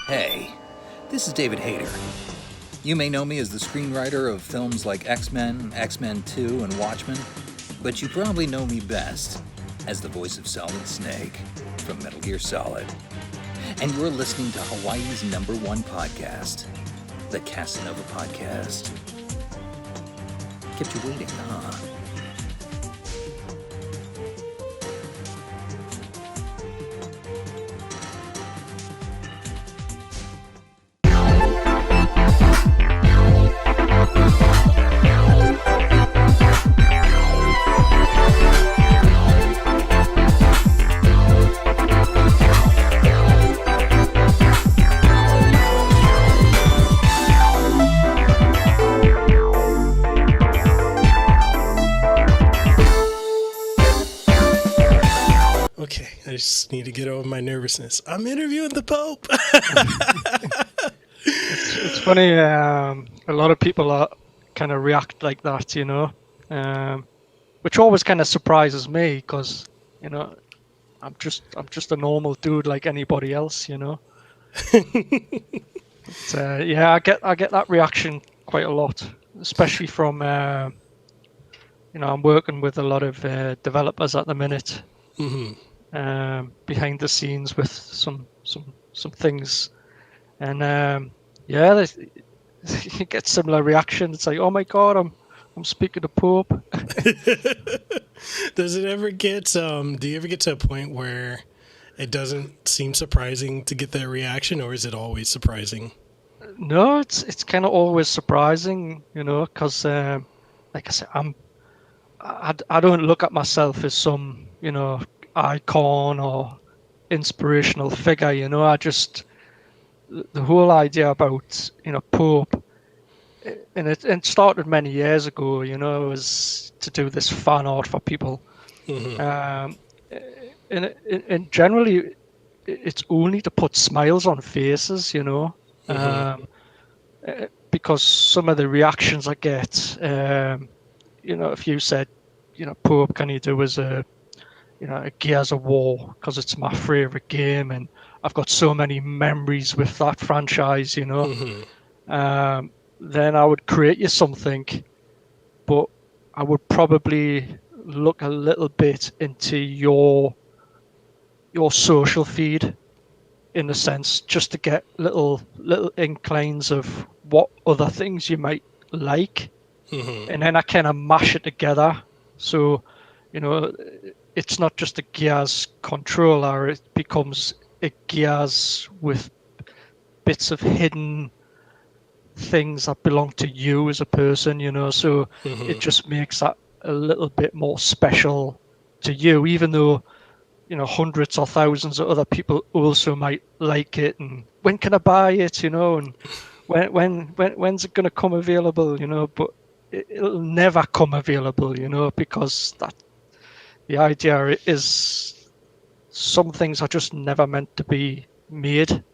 Hey, this is David Hayter. You may know me as the screenwriter of films like X-Men, X-Men 2, and Watchmen, but you probably know me best as the voice of Solid Snake from Metal Gear Solid. And you're listening to Hawaii's #1 podcast, the Kasanova Podcast. Kept you waiting, huh? Okay, I just need to get over my nervousness. I'm interviewing the Pope. It's funny. A lot of people kind of react like that, which always kind of surprises me because, I'm just a normal dude like anybody else, But, I get that reaction quite a lot, especially from, I'm working with a lot of developers at the minute. Mm-hmm. Behind the scenes with some things, and you get similar reactions. It's like, oh my god, I'm speaking to Pope. Does it ever get do you ever get to a point where it doesn't seem surprising to get that reaction, or is it always surprising? No, it's kind of always surprising, because like I said, I don't look at myself as some icon or inspirational figure. I just, the whole idea about Pope, and it started many years ago, was to do this fan art for people. Mm-hmm. And generally it's only to put smiles on faces, Mm-hmm. because some of the reactions I get, if you said, Pope, can you do as a Gears of War, because it's my favorite game and I've got so many memories with that franchise, Mm-hmm. then I would create you something, but I would probably look a little bit into your social feed, in a sense, just to get little inclines of what other things you might like. Mm-hmm. And then I kind of mash it together. So, it's not just a Gears controller, it becomes a Gears with bits of hidden things that belong to you as a person, so Mm-hmm. it just makes that a little bit more special to you, even though, hundreds or thousands of other people also might like it. And when can I buy it, and when's it going to come available, but it'll never come available, because the idea is some things are just never meant to be made,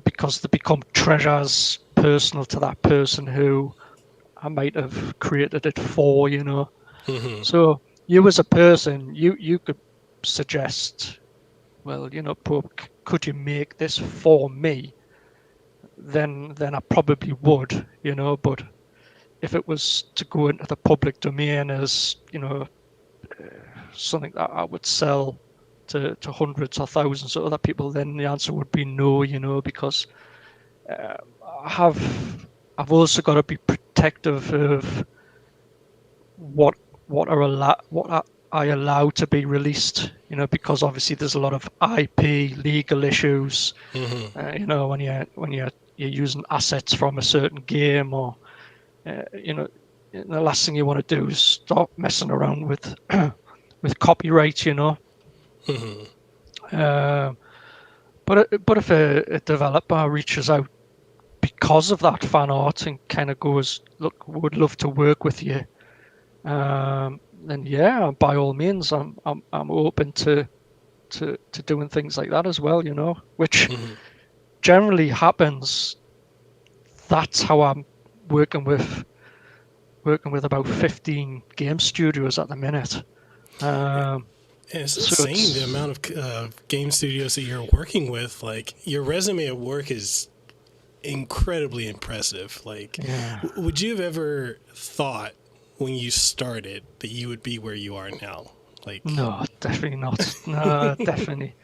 because they become treasures personal to that person who I might have created it for, Mm-hmm. So you as a person, you could suggest, well, Pope, could you make this for me? Then I probably would, but if it was to go into the public domain as, something that I would sell to hundreds or thousands of other people, then the answer would be no, because I've also got to be protective of what I allow to be released, because obviously there's a lot of IP legal issues, Mm-hmm. when you're using assets from a certain game, or the last thing you want to do is start messing around with with copyright, Mm-hmm. But if a developer reaches out because of that fan art and kind of goes, look, would love to work with you, then yeah, by all means, I'm open to doing things like that as well, which Mm-hmm. generally happens. That's how I'm working with about 15 game studios at the minute. And it's So insane the amount of game studios that you're working with. Like, your resume at work is incredibly impressive. Like, yeah. would you have ever thought when you started that you would be where you are now? Like, No, definitely not. No, definitely.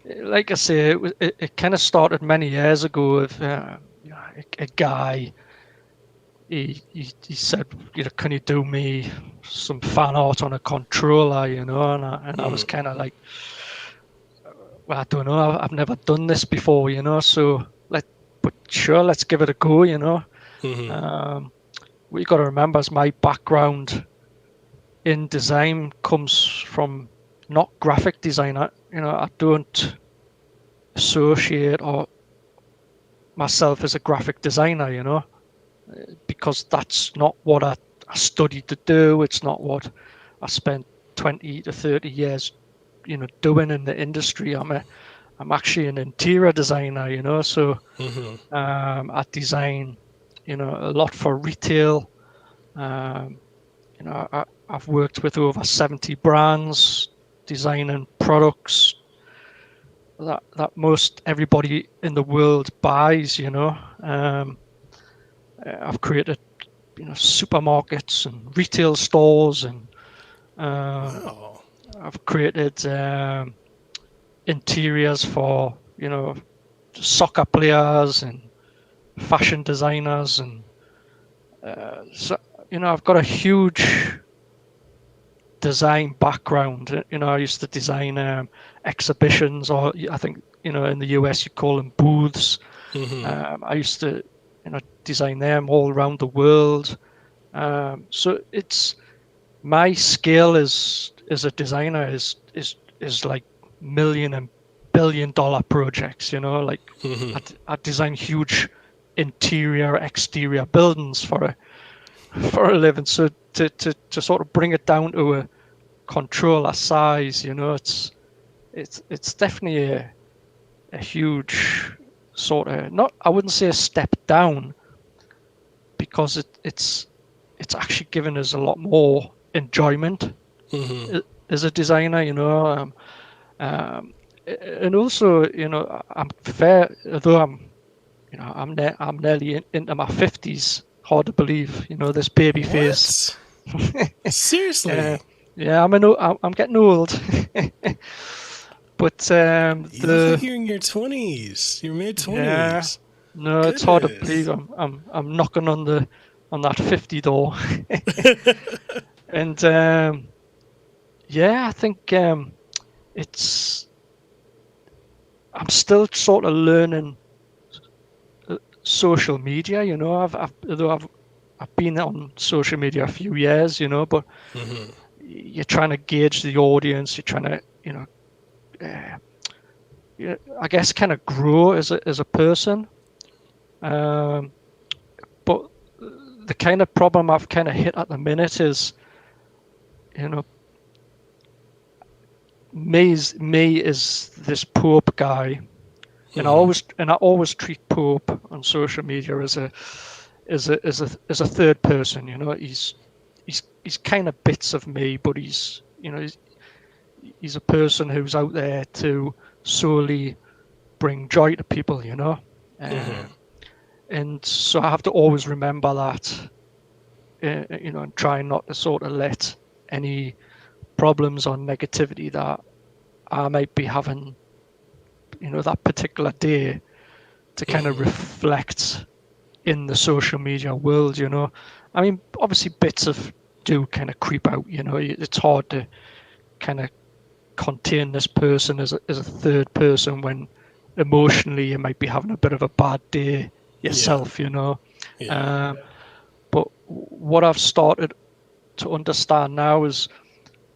Like I say, it kind of started many years ago with a guy. He said, can you do me some fan art on a controller, and I was kind of like, well, I don't know, I've never done this before, so but sure, let's give it a go, What you got to remember is my background in design comes from not graphic design. I don't associate or myself as a graphic designer, because that's not what I studied to do. It's not what I spent 20 to 30 years, doing in the industry. I'm actually an interior designer, so I design, a lot for retail. I've worked with over 70 brands, designing products that most everybody in the world buys. I've created, supermarkets and retail stores, and wow. I've created interiors for, soccer players and fashion designers, and so I've got a huge design background. I used to design exhibitions, or I think in the US you call them booths. I used to design them all around the world. So it's my skill as a designer is like million and billion-dollar projects. Like I design huge interior, exterior buildings for a living. So to sort of bring it down to a controller size, it's definitely a huge sort of, not, I wouldn't say a step down, because it's actually given us a lot more enjoyment as a designer, and also, I'm fair, although I'm nearly into my 50s. Hard to believe, this baby face. Seriously? Yeah, I'm getting old. But You look like you're in your 20s, your mid 20s. Yeah, no, it's hard to believe. I'm knocking on that 50 door. And yeah, I think I'm still sort of learning social media. I've been on social media a few years, but you're trying to gauge the audience. You're trying to, I guess, kind of grow as a person. But the kind of problem I've kind of hit at the minute is, me is this Pope guy, and I always treat Pope on social media as a third person. He's kind of bits of me, but he's a person who's out there to solely bring joy to people, and so I have to always remember that, and try not to sort of let any problems or negativity that I might be having, that particular day, to kind of reflect in the social media world. I mean, obviously bits do kind of creep out. It's hard to kind of contain this person as a third person when emotionally you might be having a bit of a bad day yourself. But what I've started to understand now is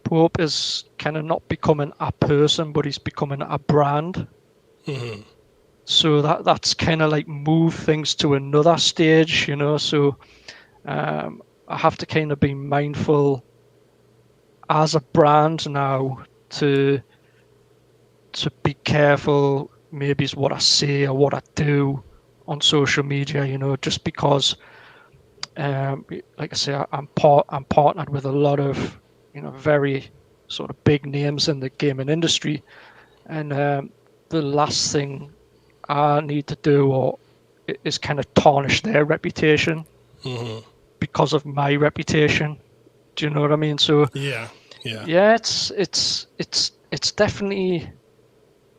Pope is kind of not becoming a person, but he's becoming a brand. So that's kind of like move things to another stage, so I have to kind of be mindful as a brand now to be careful, maybe is what I say or what I do on social media, just because, like I say, I'm partnered with a lot of, very sort of big names in the gaming industry, and the last thing I need to do is kind of tarnish their reputation because of my reputation. Do you know what I mean? So Yeah. it's definitely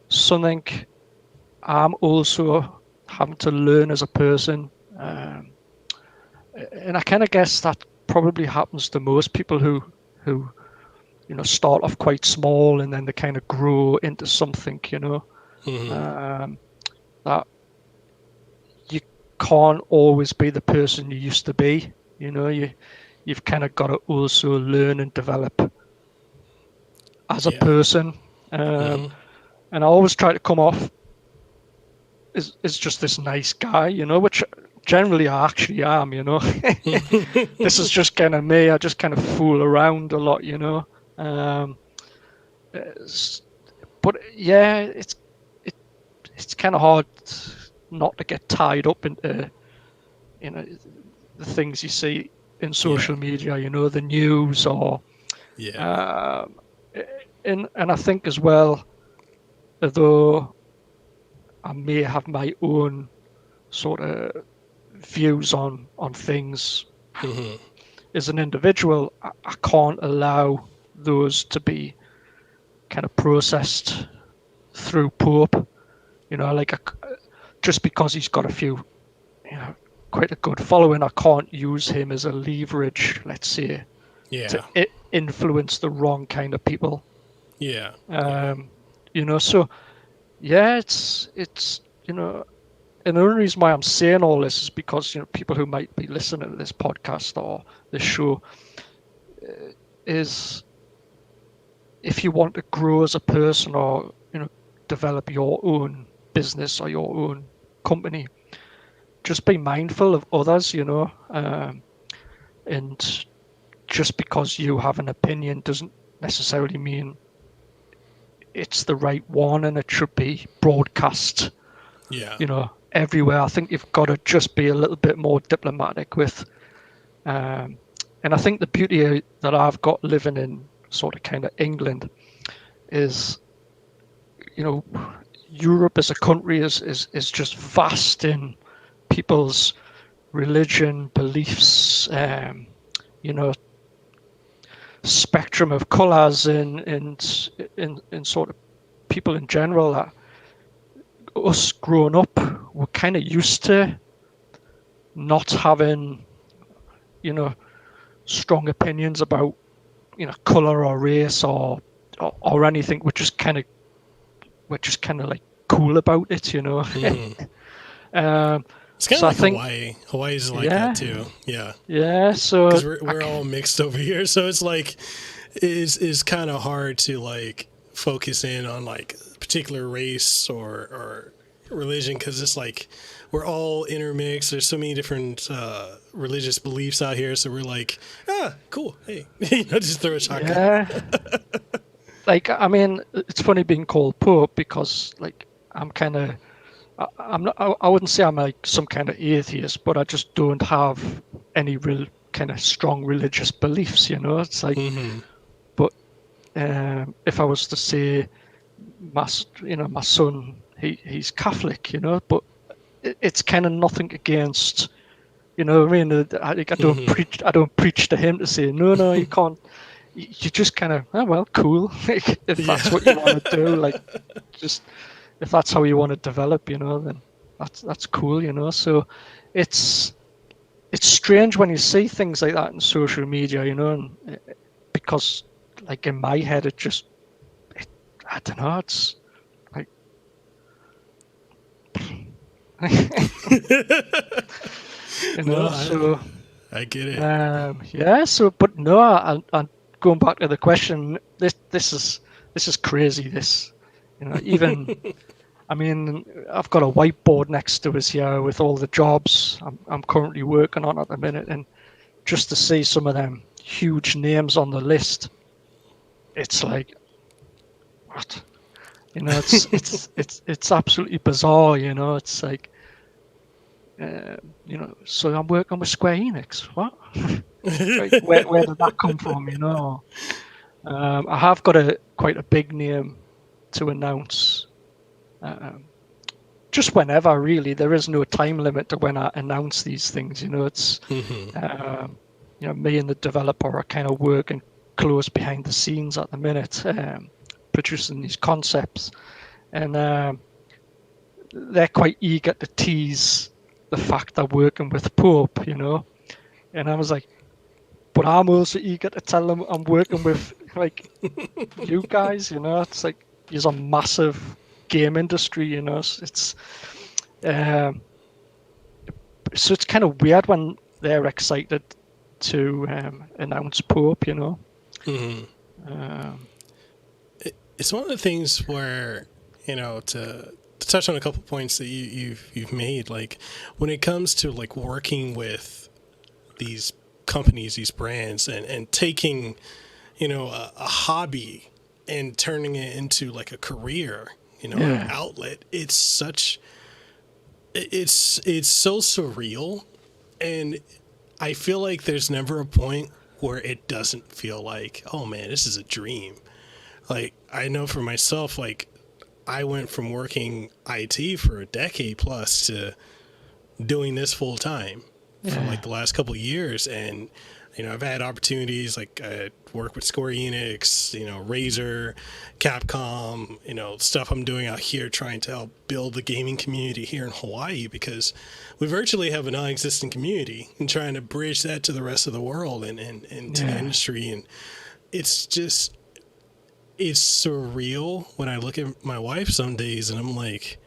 something I'm also having to learn as a person, and I kind of guess that probably happens to most people who start off quite small and then they kind of grow into something, that you can't always be the person you used to be. You've kind of got to also learn and develop as a person. And I always try to come off as just this nice guy, which generally I actually am, This is just kind of me. I just kind of fool around a lot, but yeah, it's kind of hard not to get tied up into, the things you see in social media, the news or, and I think as well, although I may have my own sort of views on things as an individual, I can't allow those to be kind of processed through Pope. Just because he's got a few, quite a good following, I can't use him as a leverage, let's say, to influence the wrong kind of people. So it's and the only reason why I'm saying all this is because people who might be listening to this podcast or this show is, if you want to grow as a person or develop your own business or your own company, just be mindful of others, and just because you have an opinion doesn't necessarily mean it's the right one and it should be broadcast everywhere. I think you've got to just be a little bit more diplomatic with, and I think the beauty that I've got living in sort of kind of England is, Europe as a country is just vast in people's religion, beliefs, spectrum of colours and sort of people in general. That us growing up, we're kind of used to not having, strong opinions about, colour or race or anything. We're just kind of like cool about it, It's kind of like Hawaii. Hawaii's like that too. Yeah. So because we're all mixed over here, so it's like it's kind of hard to like focus in on like a particular race or religion, because it's like we're all intermixed. There's so many different religious beliefs out here, so we're like, cool, hey, just throw a shotgun. Yeah. Like, I mean, it's funny being called Pope because, like, I'm kind of, I'm not, I wouldn't say I'm like some kind of atheist, but I just don't have any real kind of strong religious beliefs, It's like, but if I was to say, my son, he's Catholic, but it's kind of nothing against, I mean, I don't preach to him to say, no, you can't. You just kind of, cool. If that's what you want to do, like, just if that's how you want to develop, then that's cool, So it's strange when you see things like that in social media, and because, like, in my head, I don't know, it's like, so I get it. So, but no, I going back to the question, this is crazy. This, even, I mean, I've got a whiteboard next to us here with all the jobs I'm currently working on at the minute, and just to see some of them huge names on the list, it's like, what? It's absolutely bizarre. It's like, so I'm working with Square Enix. What? Like, where did that come from? I have got quite a big name to announce. Just whenever, really. There is no time limit to when I announce these things. It's me and the developer are kind of working close behind the scenes at the minute, producing these concepts, and they're quite eager to tease the fact they're working with Pope, And I was like, but I'm also eager to tell them I'm working with like you guys, It's like there's a massive game industry, It's so it's kind of weird when they're excited to announce Pope, It's one of the things where, to touch on a couple points that you've made, like when it comes to like working with these companies, these brands, and taking, a hobby and turning it into like a career, an outlet. It's so surreal, and I feel like there's never a point where it doesn't feel like, oh man, this is a dream. Like I know for myself, like I went from working IT for a decade plus to doing this full time for like the last couple of years. And, I've had opportunities like I work with Square Enix, Razer, Capcom, stuff I'm doing out here trying to help build the gaming community here in Hawaii, because we virtually have a non-existent community, and trying to bridge that to the rest of the world and to the industry. And it's surreal when I look at my wife some days and I'm like,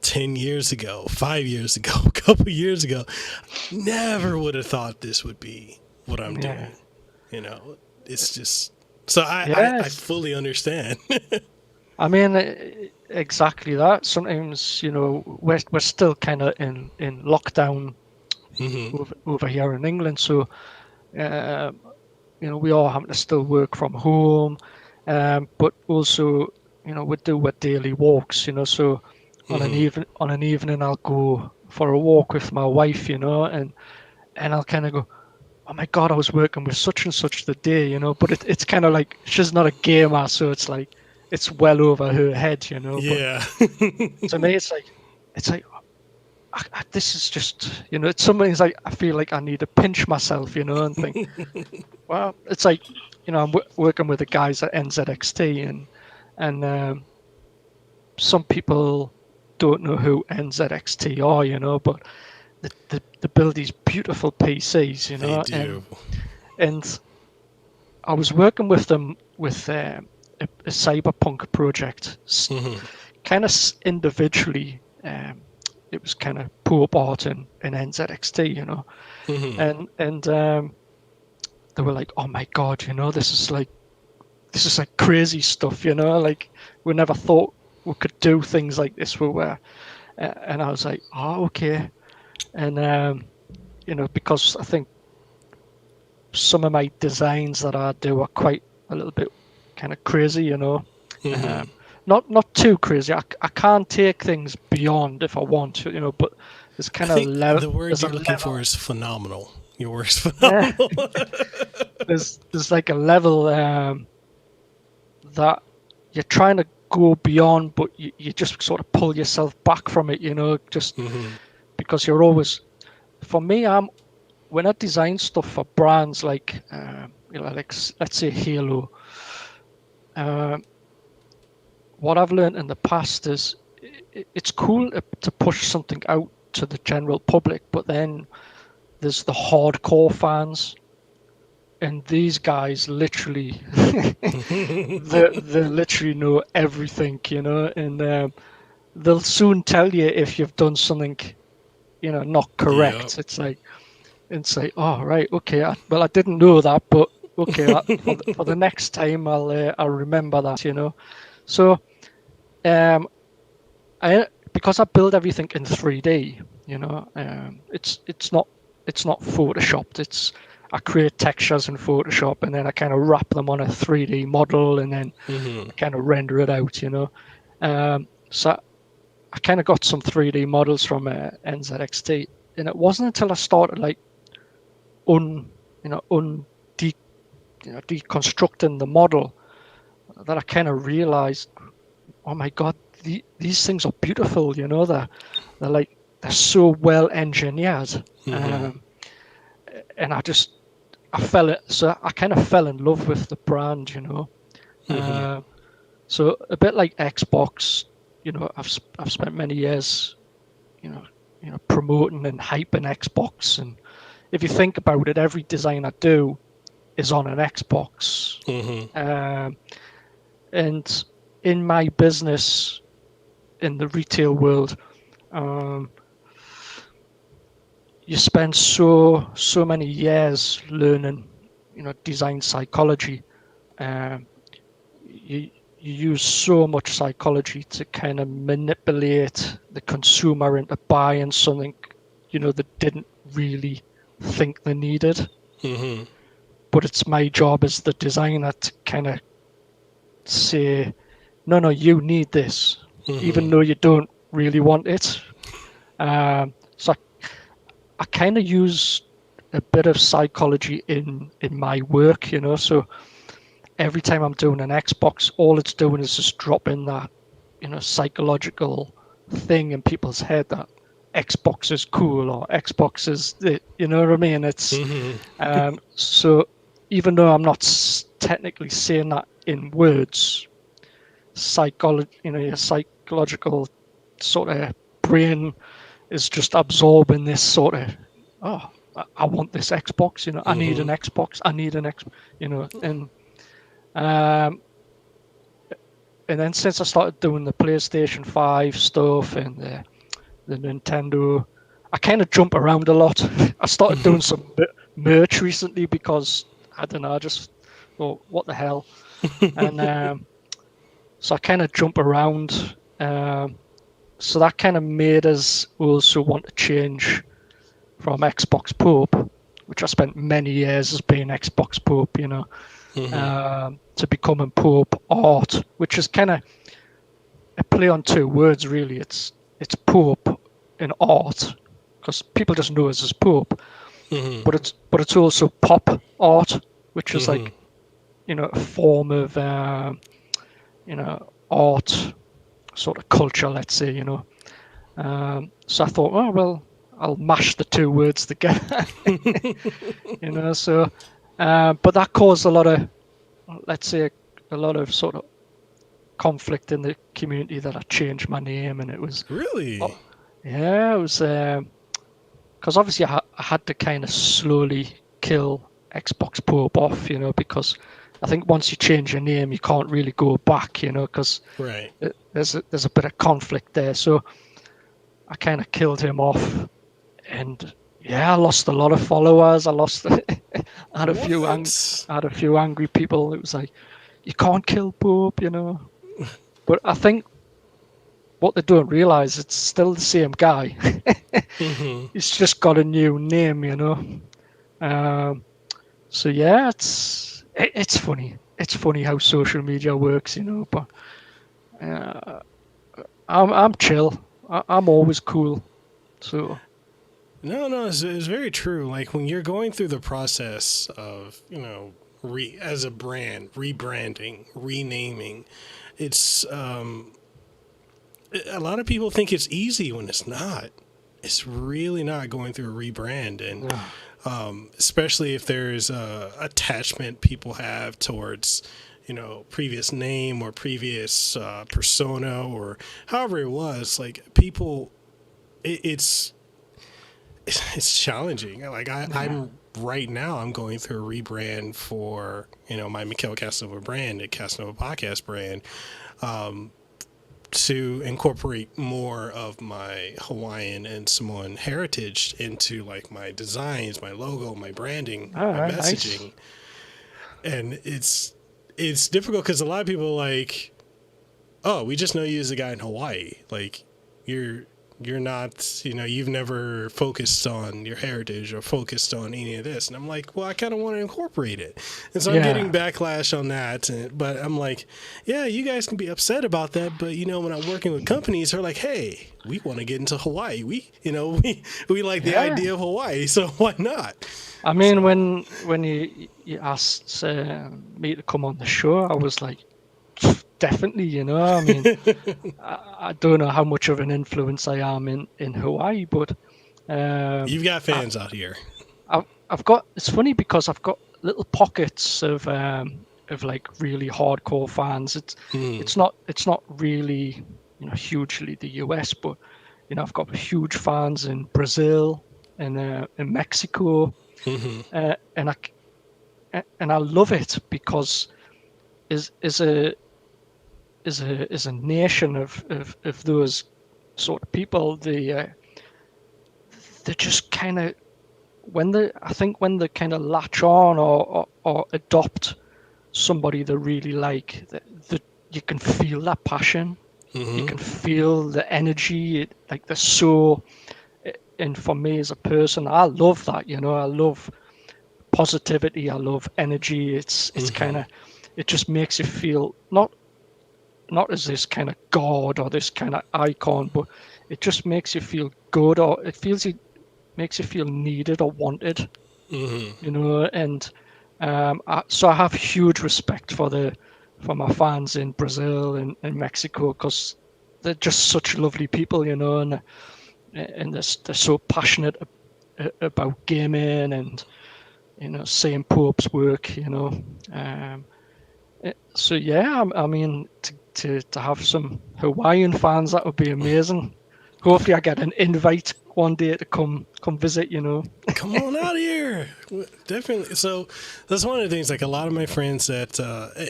10 years ago, 5 years ago, a couple years ago, never would have thought this would be what I'm doing. It's just, so I fully understand. I mean, exactly that. Sometimes, we're still kind of in lockdown over here in England. So, we all have to still work from home. But also, we do our daily walks, so on an evening I'll go for a walk with my wife, and I'll kind of go, oh my God, I was working with such and such the day, but it's kind of like, she's not a gamer, so it's like, it's well over her head, Yeah. But to me, it's like, this is just, it's something like, I feel like I need to pinch myself, and think, well, it's like, I'm working with the guys at NZXT, and some people don't know who NZXT are, but they build these beautiful PCs, They do. And I was working with them with a cyberpunk project, kind of individually. It was kind of POPeART and NZXT, and they were like, oh my God, this is like crazy stuff, like we never thought we could do things like this. And I was like, oh, okay. And, because I think some of my designs that I do are quite a little bit kind of crazy, not too crazy. I can take things beyond if I want to, but there's kind of level. The word you're looking for is phenomenal. Your work's phenomenal. There's like a level that you're trying to go beyond, but you just sort of pull yourself back from it, just because you're always, for me, when I design stuff for brands like, like let's say Halo, what I've learned in the past is it's cool to push something out to the general public, but then there's the hardcore fans. And these guys literally, they literally know everything, and they'll soon tell you if you've done something, not correct. Yep. It's like, oh, right, okay, I didn't know that, but okay, for the next time I'll remember that, So, because I build everything in 3D, it's not photoshopped. I create textures in Photoshop, and then I kind of wrap them on a 3D model, and then kind of render it out, So I kind of got some 3D models from NZXT, and it wasn't until I started like deconstructing the model, that I kind of realized, oh my God, these things are beautiful. They're so well engineered. And I kind of fell in love with the brand. So a bit like Xbox, I've spent many years, promoting and hyping Xbox. And if you think about it, every design I do is on an Xbox. And in my business, in the retail world, you spend so many years learning, design psychology. You use so much psychology to kind of manipulate the consumer into buying something, that didn't really think they needed. But it's my job as the designer to kind of say, no, you need this, even though you don't really want it. So I kind of use a bit of psychology in my work, so every time I'm doing an Xbox, all it's doing is just dropping that, psychological thing in people's head that Xbox is cool or Xbox is, you know what I mean? It's so even though I'm not technically saying that in words, your psychological sort of brain is just absorbing this sort of, oh, I want this Xbox, I need an Xbox, and then since I started doing the PlayStation 5 stuff and the Nintendo, I kind of jump around a lot. I started doing some merch recently because, I don't know, I just thought, what the hell? And so I kind of jump around. So that kind of made us also want to change from Xbox Pope, which I spent many years as being Xbox Pope, to becoming POPeART, which is kind of a play on two words, really. It's Pope and art, because people just know us as Pope, but it's also pop art, which is like, a form of art, sort of culture, let's say, so I thought, oh well, I'll mash the two words together. So but that caused a lot of, let's say, a lot of sort of conflict in the community that I changed my name. And it was really, yeah, it was because obviously I had to kind of slowly kill Xbox Pope off, because I think once you change your name, you can't really go back, because right, there's a bit of conflict there. So I kind of killed him off, and yeah, I lost a lot of followers. I had a few angry people. It was like, you can't kill Pope, But I think what they don't realize, it's still the same guy. He's just got a new name, So yeah, it's funny. It's funny how social media works, But I'm chill. I'm always cool. So no, it's very true. Like when you're going through the process of as a brand, rebranding, renaming, it's a lot of people think it's easy when it's not. It's really not, going through a rebrand, and especially if there's attachment people have towards previous name or previous persona or however it was. Like people, it's challenging. Like I'm right now, I'm going through a rebrand for my Mekel Kasanova brand, a Kasanova Podcast brand, to incorporate more of my Hawaiian and Samoan heritage into like my designs, my logo, my branding, my messaging. Nice. And it's difficult because a lot of people are like, oh, we just know you as a guy in Hawaii. Like you're you're not, you've never focused on your heritage or focused on any of this. And I'm like, well, I kind of want to incorporate it. And so I'm getting backlash on that. But I'm like, yeah, you guys can be upset about that. But, when I'm working with companies, they're like, hey, we want to get into Hawaii. We like the idea of Hawaii. So why not? I mean, when you asked me to come on the show, I was like, definitely, I mean, I don't know how much of an influence I am in Hawaii, but you've got fans out here. I've got. It's funny because I've got little pockets of like really hardcore fans. It's not really hugely the US, but I've got huge fans in Brazil and in Mexico, and I love it because is a nation of those sort of people. They just kind of when they kind of latch on or adopt somebody they really like, that you can feel that passion. You can feel the energy. Like they're so. And for me as a person, I love that. I love positivity. I love energy. It's kind of. It just makes you feel not as this kind of god or this kind of icon, but it just makes you feel good, or makes you feel needed or wanted. And so I have huge respect for my fans in Brazil and Mexico, because they're just such lovely people, and they're so passionate about gaming and seeing Pope's work, so yeah, I mean, to have some Hawaiian fans, that would be amazing. Hopefully I get an invite one day to come visit, Come on out here. Definitely. So that's one of the things, like a lot of my friends that,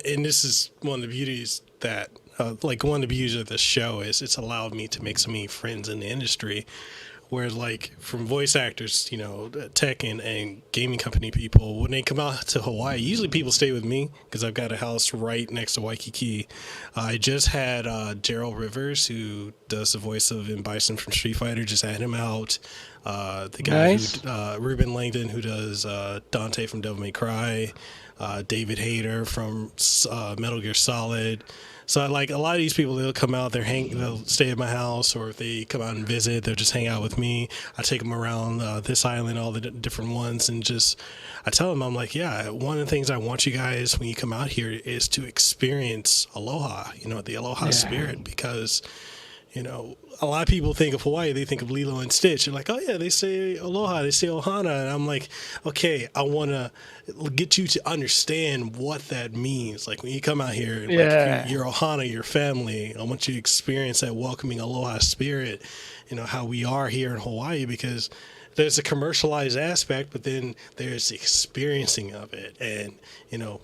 and this is one of the beauties that, one of the beauties of this show is it's allowed me to make so many friends in the industry. Where like from voice actors, tech and gaming company people, when they come out to Hawaii, usually people stay with me because I've got a house right next to Waikiki. I just had Gerald Rivers, who does the voice of M. Bison from Street Fighter, just had him out. The guy, Ruben Langdon, who does Dante from Devil May Cry, David Hayter from Metal Gear Solid. So like a lot of these people, they'll come out, they'll stay at my house, or if they come out and visit, they'll just hang out with me. I take them around this island, all the different ones, and I tell them, I'm like, yeah, one of the things I want you guys when you come out here is to experience aloha, the aloha spirit, because a lot of people think of Hawaii, they think of Lilo and Stitch. They're like, oh yeah, they say aloha, they say ohana. And I'm like, okay, I want to get you to understand what that means. Like when you come out here, like your ohana, your family, I want you to experience that welcoming aloha spirit, how we are here in Hawaii, because there's a commercialized aspect, but then there's the experiencing of it. And,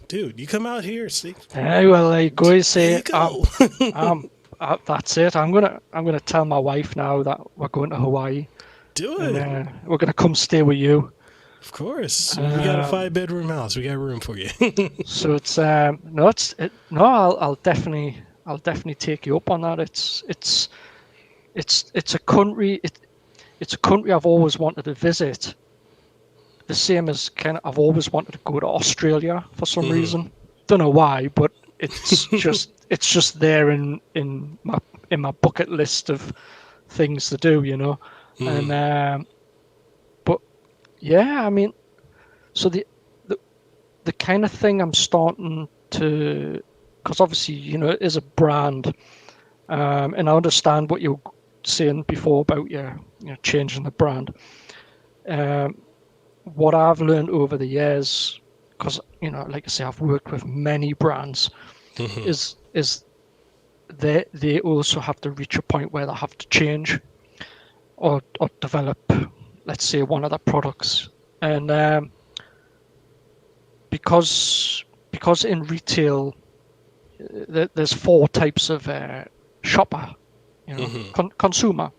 dude, you come out here. See, hey, well, I go say, that's it. I'm gonna tell my wife now that we're going to Hawaii. Do it. And, we're gonna come stay with you. Of course. We got a 5-bedroom house. We got room for you. So it's I'll definitely take you up on that. It's a country. It's a country I've always wanted to visit. The same as I've always wanted to go to Australia for some reason. Don't know why, but it's just there in my bucket list of things to do, And but yeah, I mean, so the kind of thing I'm starting to, because obviously it is a brand, and I understand what you're saying before about changing the brand. What I've learned over the years, because like I say, I've worked with many brands. Is they also have to reach a point where they have to change or develop, let's say, one of their products, and because in retail there's 4 types of shopper, consumer,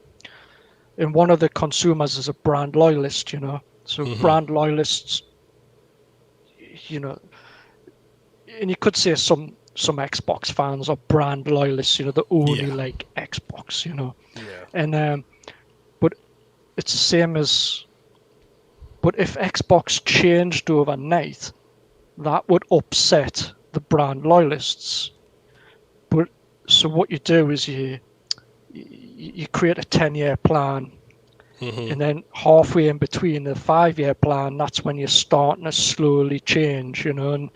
and one of the consumers is a brand loyalist, so brand loyalists, and you could say some Xbox fans are brand loyalists, that only like Xbox, Yeah. And it's the same as. But if Xbox changed overnight, that would upset the brand loyalists. But so what you do is you create a 10-year plan, and then halfway in between the 5-year plan, that's when you're starting to slowly change, and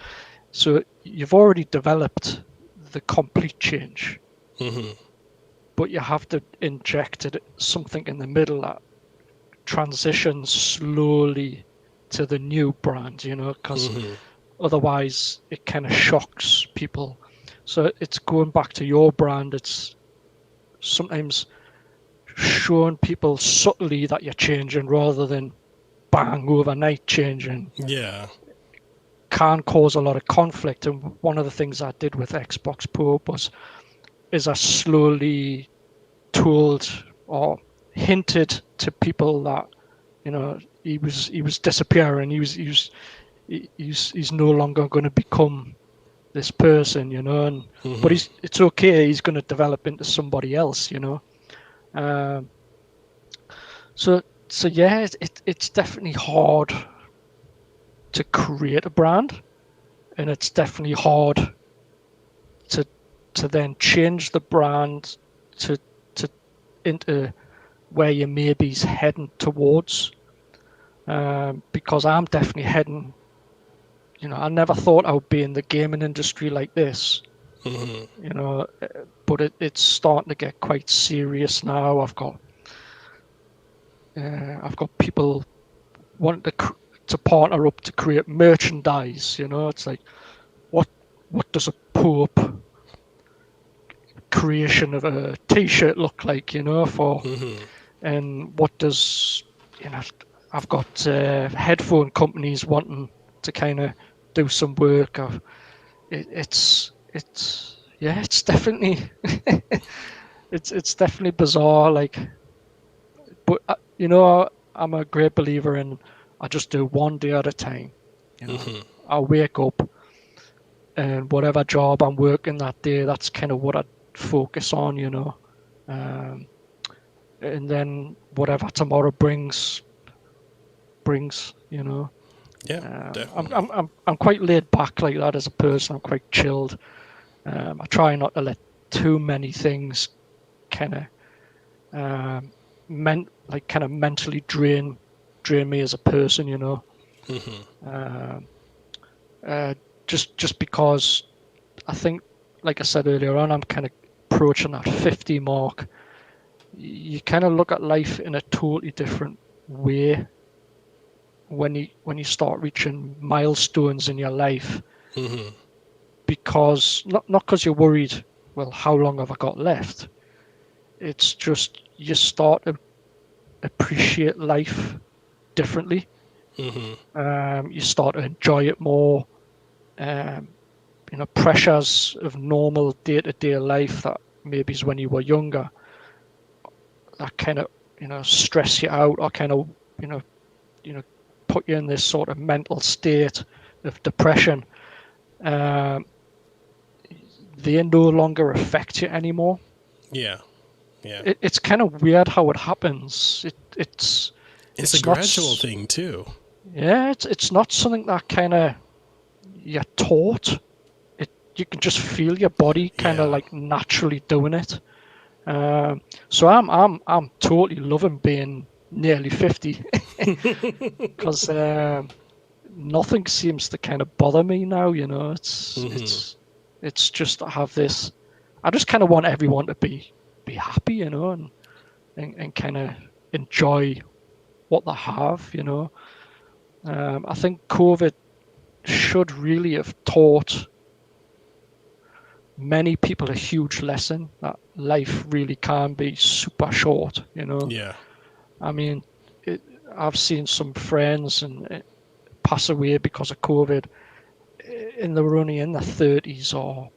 so you've already developed the complete change, but you have to inject something in the middle that transitions slowly to the new brand, because otherwise it kind of shocks people. So it's going back to your brand. It's sometimes showing people subtly that you're changing rather than bang overnight changing. Yeah. Can cause a lot of conflict. And one of the things I did with Xbox POPeART is I slowly told or hinted to people that he was disappearing. He's no longer going to become this person, and but it's okay. He's going to develop into somebody else, So yeah, it's definitely hard to create a brand, and it's definitely hard to then change the brand to into where you maybe's heading towards. Because I'm definitely heading. I never thought I would be in the gaming industry like this. But it's starting to get quite serious now. I've got people wanting to partner up to create merchandise. It's like, what does a Pope creation of a T-shirt look like? For and what does I've got headphone companies wanting to kind of do some work. It's definitely it's definitely bizarre. Like, but I'm a great believer in I just do one day at a time. I wake up and whatever job I'm working that day, that's kind of what I focus on. And then whatever tomorrow brings. Yeah, definitely. I'm quite laid back like that as a person. I'm quite chilled. I try not to let too many things kind of mentally drain me as a person. Just because I think, like I said earlier on, I'm kind of approaching that 50 mark. You kind of look at life in a totally different way when you start reaching milestones in your life, because not because you're worried, well, how long have I got left? It's just you start to appreciate life differently. You start to enjoy it more. Pressures of normal day-to-day life that maybe is when you were younger, that kind of stress you out, or kind of put you in this sort of mental state of depression. They no longer affect you anymore. Yeah. It's kind of weird how it happens. It's a gradual thing too. Yeah, it's not something that kind of you're taught. You can just feel your body kind of like naturally doing it. So I'm totally loving being nearly 50 because nothing seems to kind of bother me now. It's just I have this. I just kind of want everyone to be happy, and kind of enjoy what they have. I think COVID should really have taught many people a huge lesson that life really can be super short. Yeah. I mean, I've seen some friends and pass away because of COVID, and they were only in their 30s or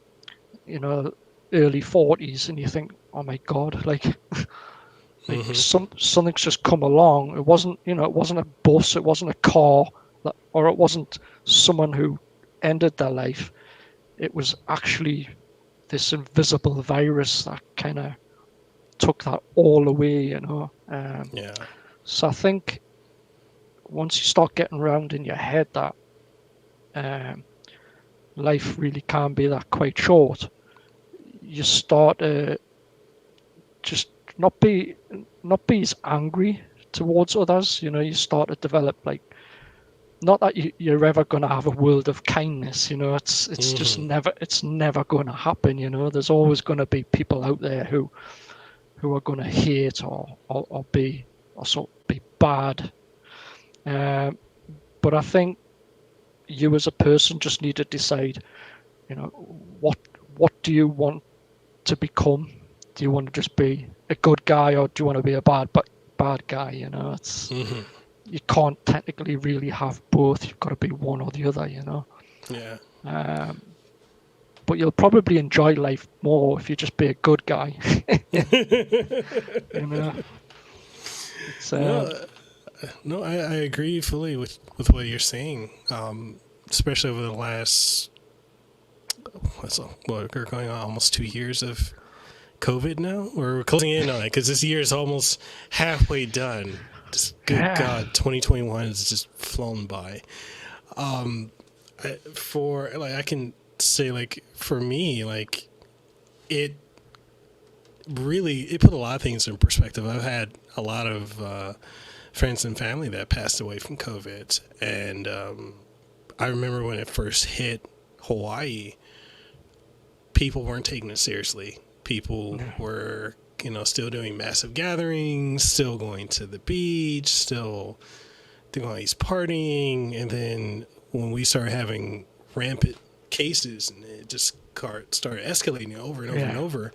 early 40s, and you think, oh my god, like something's just come along. It wasn't a bus, it wasn't a car, or it wasn't someone who ended their life. It was actually this invisible virus that kind of took that all away. So I think once you start getting around in your head that life really can be that quite short, you start to just not be as angry towards others. You start to develop, like, not that you're ever going to have a world of kindness. It's just never going to happen. There's always going to be people out there who are going to hate or be bad. But I think you as a person just need to decide, what do you want to become? Do you want to just be a good guy, or do you want to be a bad guy? It's you can't technically really have both. You've got to be one or the other. Yeah. But you'll probably enjoy life more if you just be a good guy. It's, No, I agree fully with what you're saying. Especially over the last, we're going on almost 2 years of COVID now. We're closing in on it because this year is almost halfway done. Just, good God, 2021 has just flown by. I can say, like, for me, like, it put a lot of things in perspective. I've had a lot of friends and family that passed away from COVID, and I remember when it first hit Hawaii, people weren't taking it seriously. People were, still doing massive gatherings, still going to the beach, still doing all these partying, and then when we started having rampant cases and it just started escalating over and over and over,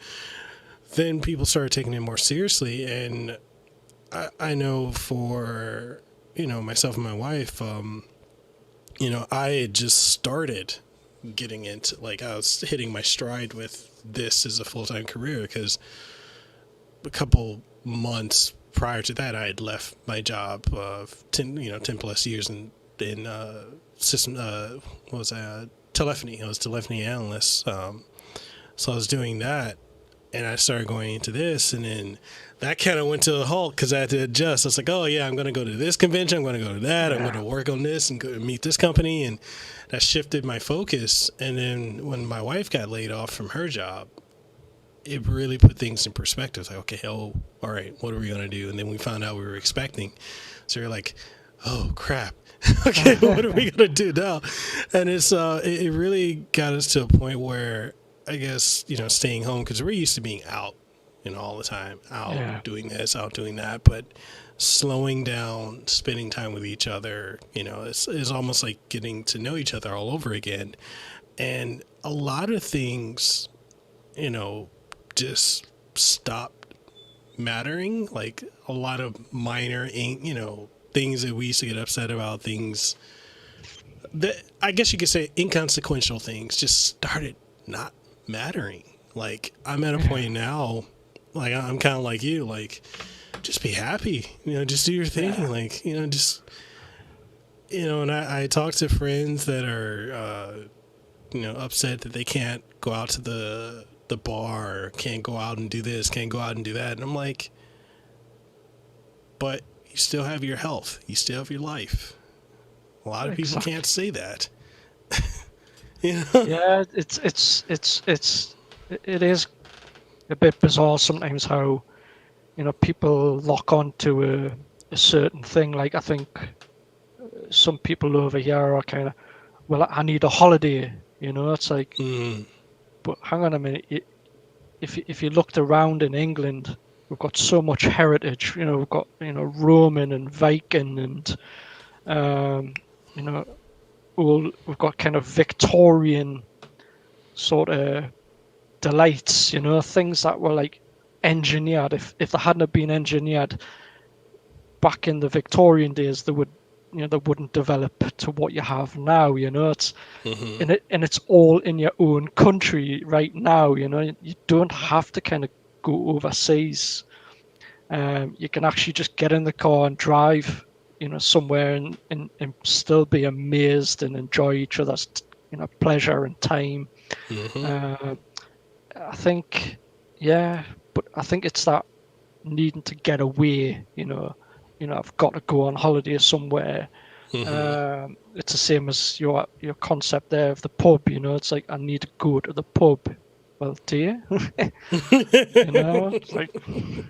then people started taking it more seriously. And I know for, myself and my wife, I had just started getting into, like, I was hitting my stride with this as a full-time career, because a couple months prior to that, I had left my job of 10 plus years in system, telephony. I was a telephony analyst. So I was doing that, and I started going into this, and then that kind of went to a halt because I had to adjust. I was like, oh yeah, I'm going to go to this convention, I'm going to go to that, I'm going to work on this and go meet this company, and that shifted my focus. And then when my wife got laid off from her job, it really put things in perspective. It's like, okay, all right, what are we going to do? And then we found out we were expecting. So we were like, oh crap. Okay, what are we going to do now? And it really got us to a point where, I guess, staying home, because we're used to being out, all the time, out doing this, out doing that, but slowing down, spending time with each other, it's almost like getting to know each other all over again. And a lot of things, just stopped mattering. Like a lot of minor, things that we used to get upset about, things that I guess you could say inconsequential things, just started not mattering. Like I'm at a point now, like I'm kind of like you, like just be happy, just do your thing. Like, just, and I talk to friends that are, upset that they can't go out to the bar, or can't go out and do this, can't go out and do that. And I'm like, but you still have your health. You still have your life. A lot of people can't say that. Yeah, it is a bit bizarre sometimes how, people lock on to a certain thing. Like I think some people over here are kind of, well, I need a holiday. It's like, but hang on a minute. If you looked around in England, we've got so much heritage. We've got Roman and Viking and we've got kind of Victorian sort of delights. Things that were like engineered. If they hadn't have been engineered back in the Victorian days, they wouldn't develop to what you have now. It's and it's all in your own country right now. You don't have to kind of go overseas. You can actually just get in the car and drive, somewhere and still be amazed and enjoy each other's, pleasure and time. I think, but I think it's that needing to get away, I've got to go on holiday somewhere. It's the same as your concept there of the pub. It's like, I need to go to the pub. Well, do you? It's like,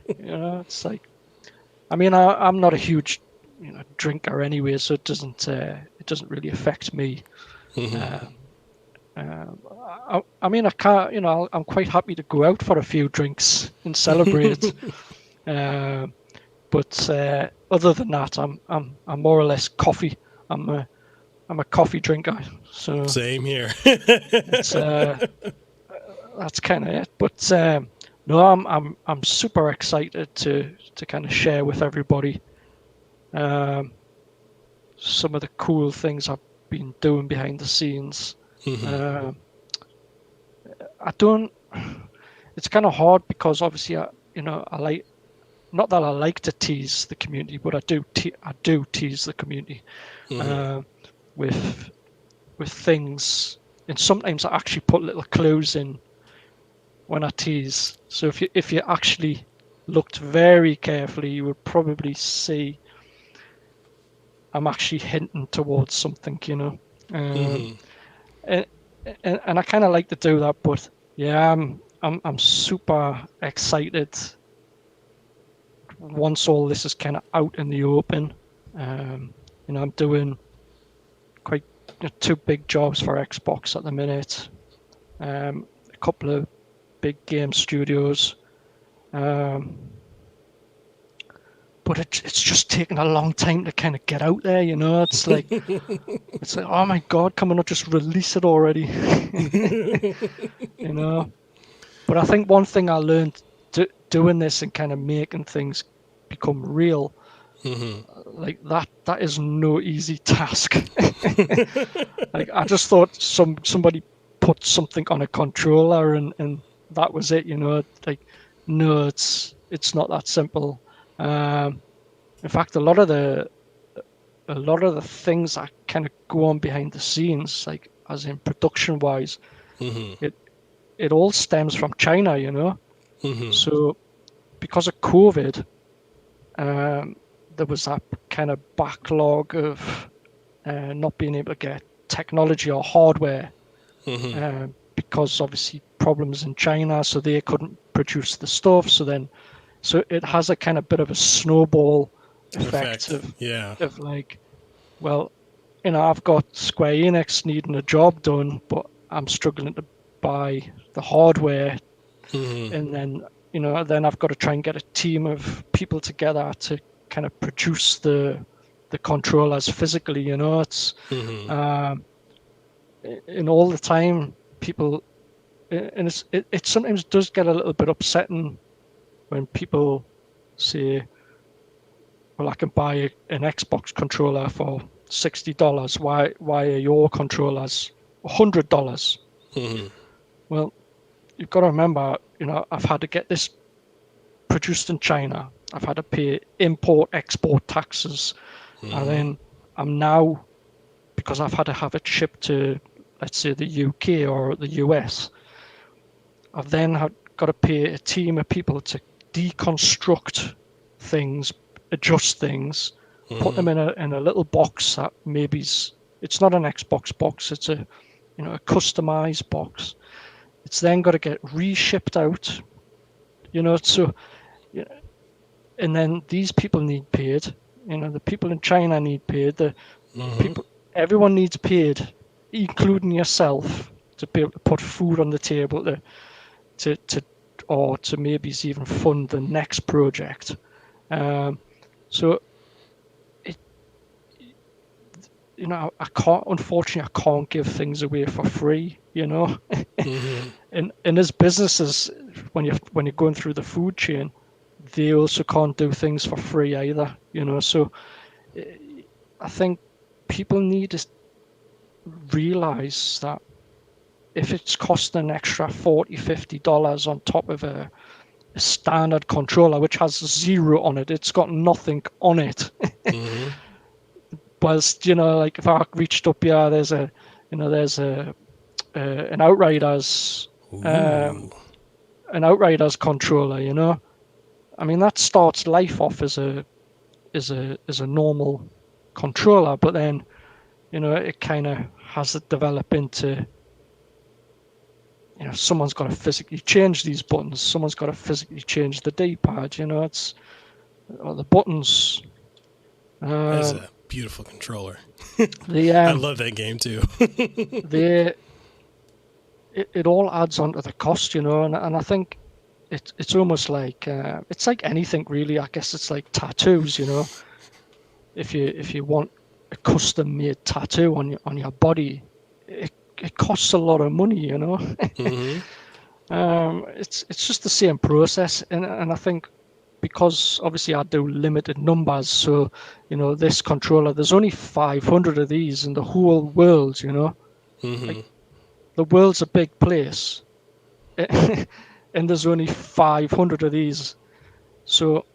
it's like, I mean, I'm not a huge drinker anyway, so it doesn't really affect me. I mean, I can't, I'm quite happy to go out for a few drinks and celebrate. But other than that, I'm more or less coffee. I'm a coffee drinker. So same here. it's, that's kind of it. But no, I'm super excited to kind of share with everybody some of the cool things I've been doing behind the scenes. I don't. It's kind of hard because obviously I like, not that I like to tease the community, but I do tease the community with things, and sometimes I actually put little clues in when I tease. So if you actually looked very carefully, you would probably see I'm actually hinting towards something, and I kind of like to do that. But yeah, I'm super excited once all this is kind of out in the open. I'm doing quite 2 big jobs for Xbox at the minute, a couple of big game studios, but it's just taking a long time to kind of get out there. It's like oh my god, can we not just release it already? But I think one thing I learned doing this and kind of making things become real, like that is no easy task. Like, I just thought somebody put something on a controller and that was it, like, no, it's not that simple. In fact, a lot of the things that kind of go on behind the scenes, like as in production wise, it all stems from China, So because of COVID, there was that kind of backlog of not being able to get technology or hardware, because obviously problems in China, so they couldn't produce the stuff. So it has a kind of bit of a snowball effect of like, well, I've got Square Enix needing a job done, but I'm struggling to buy the hardware, and then then I've got to try and get a team of people together to kind of produce the controllers physically. It's and all the time people, and it sometimes does get a little bit upsetting when people say, well, I can buy an Xbox controller for $60. Why are your controllers $100? Well, you've got to remember, I've had to get this produced in China. I've had to pay import-export taxes. And then I'm now, because I've had to have it shipped to, let's say, the UK or the US, I've then got to pay a team of people to deconstruct things, adjust things, put them in a little box that it's not an Xbox box, it's a customized box. It's then got to get reshipped out, so, and then these people need paid, the people in China need paid, the people, everyone needs paid, including yourself, to be able to put food on the table, to maybe even fund the next project. So I can't, unfortunately, I can't give things away for free, And as businesses, when you're going through the food chain, they also can't do things for free either, So I think people need to realize that if it's costing an extra $40-50 on top of a standard controller, which has 0 on it, it's got nothing on it. Whilst, like if I reached up here, there's an Outriders, controller, I mean, that starts life off as a is a normal controller, but then, you know, it kind of has it develop into, you know, someone's got to physically change these buttons. Someone's got to physically change the D-pad. You know, the buttons. That's a beautiful controller. I love that game too. It all adds on to the cost, you know, and I think it's almost like it's like anything really. I guess it's like tattoos, you know. If you want a custom made tattoo on your body, it costs a lot of money, you know. It's just the same process, and I think because obviously I do limited numbers, so you know, this controller, there's only 500 of these in the whole world, you know. Like, the world's a big place, and there's only 500 of these. So,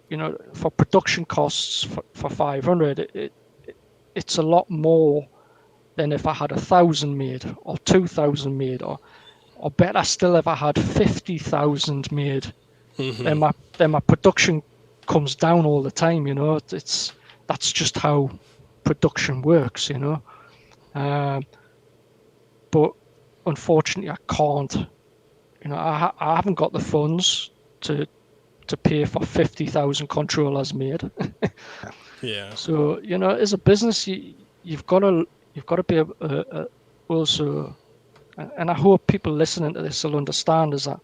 you know, for production costs for 500, it's a lot more than if I had 1,000 made or 2,000 made, or better still, if I had 50,000 made. Then my production comes down all the time, you know. That's just how production works, you know. But unfortunately, I can't. You know, I haven't got the funds to pay for 50,000 controllers made. Yeah. So, you know, as a business, you've got to be also, and I hope people listening to this will understand, is that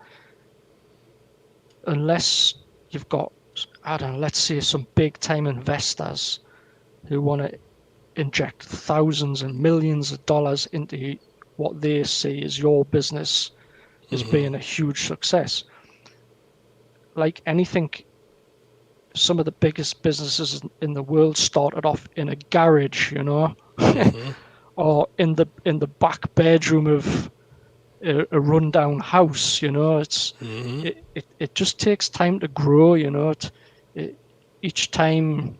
unless you've got, I don't know, let's say some big time investors who want to inject thousands and millions of dollars into what they see as your business as being a huge success. Like anything, some of the biggest businesses in the world started off in a garage, you know, or in the back bedroom of a rundown house, you know. It just takes time to grow, you know. Each time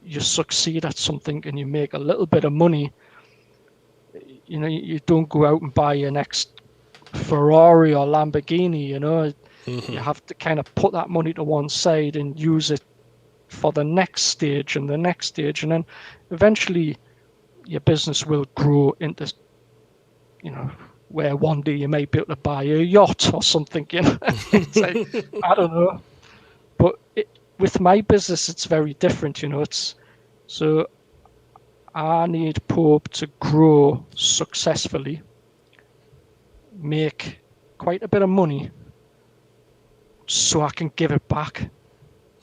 you succeed at something and you make a little bit of money, you know, you don't go out and buy your next Ferrari or Lamborghini, you know. You have to kind of put that money to one side and use it for the next stage and the next stage, and then eventually your business will grow into, you know, where one day you might be able to buy a yacht or something, you know. It's like, I don't know. But with my business, it's very different, you know. So I need Pope to grow successfully, make quite a bit of money, so I can give it back.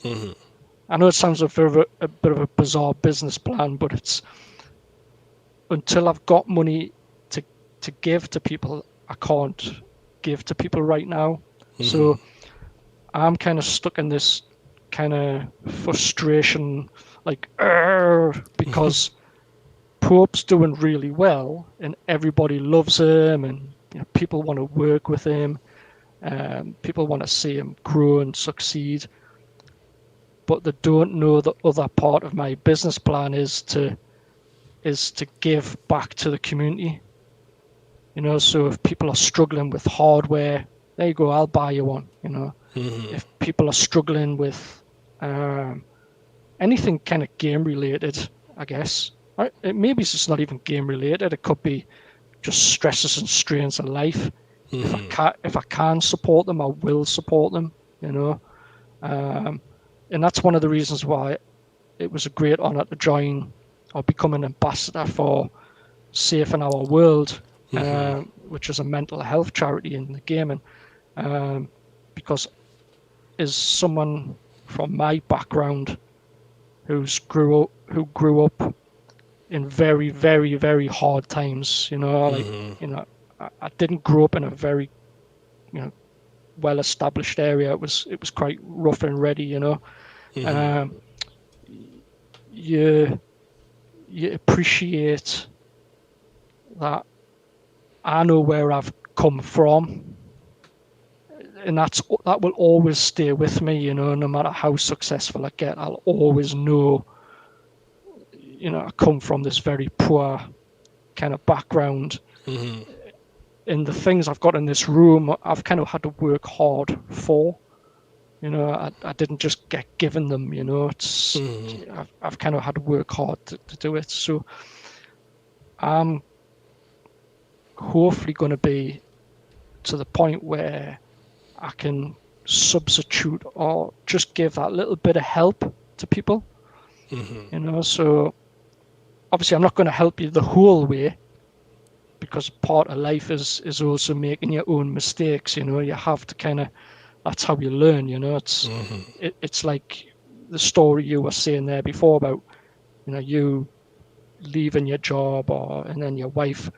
I know it sounds a bit of a bizarre business plan, but it's until I've got money to give to people, I can't give to people right now. So I'm kind of stuck in this kind of frustration, like, because Pope's doing really well and everybody loves him, and you know, people want to work with him, people want to see him grow and succeed, but they don't know the other part of my business plan is to give back to the community. You know, so if people are struggling with hardware, there you go, I'll buy you one, you know. If people are struggling with anything kind of game related, I guess, maybe it's just not even game related, it could be just stresses and strains of life. If I can support them, I will support them, you know. And that's one of the reasons why it was a great honor to join or become an ambassador for Safe in Our World, which is a mental health charity in the gaming, because as someone from my background who grew up in very, very, very hard times, you know, like, you know, I didn't grow up in a very, you know, well-established area. It was quite rough and ready, you know. You appreciate that I know where I've come from, and that will always stay with me, you know. No matter how successful I get, I'll always know, you know, I come from this very poor kind of background. And the things I've got in this room, I've kind of had to work hard for. You know, I didn't just get given them. You know, I've kind of had to work hard to do it. So I'm hopefully going to be to the point where I can substitute or just give that little bit of help to people. You know, so obviously I'm not going to help you the whole way, because part of life is also making your own mistakes. You know, you have to kind of, that's how you learn. You know, it's like the story you were saying there before about, you know, you leaving your job, and then your wife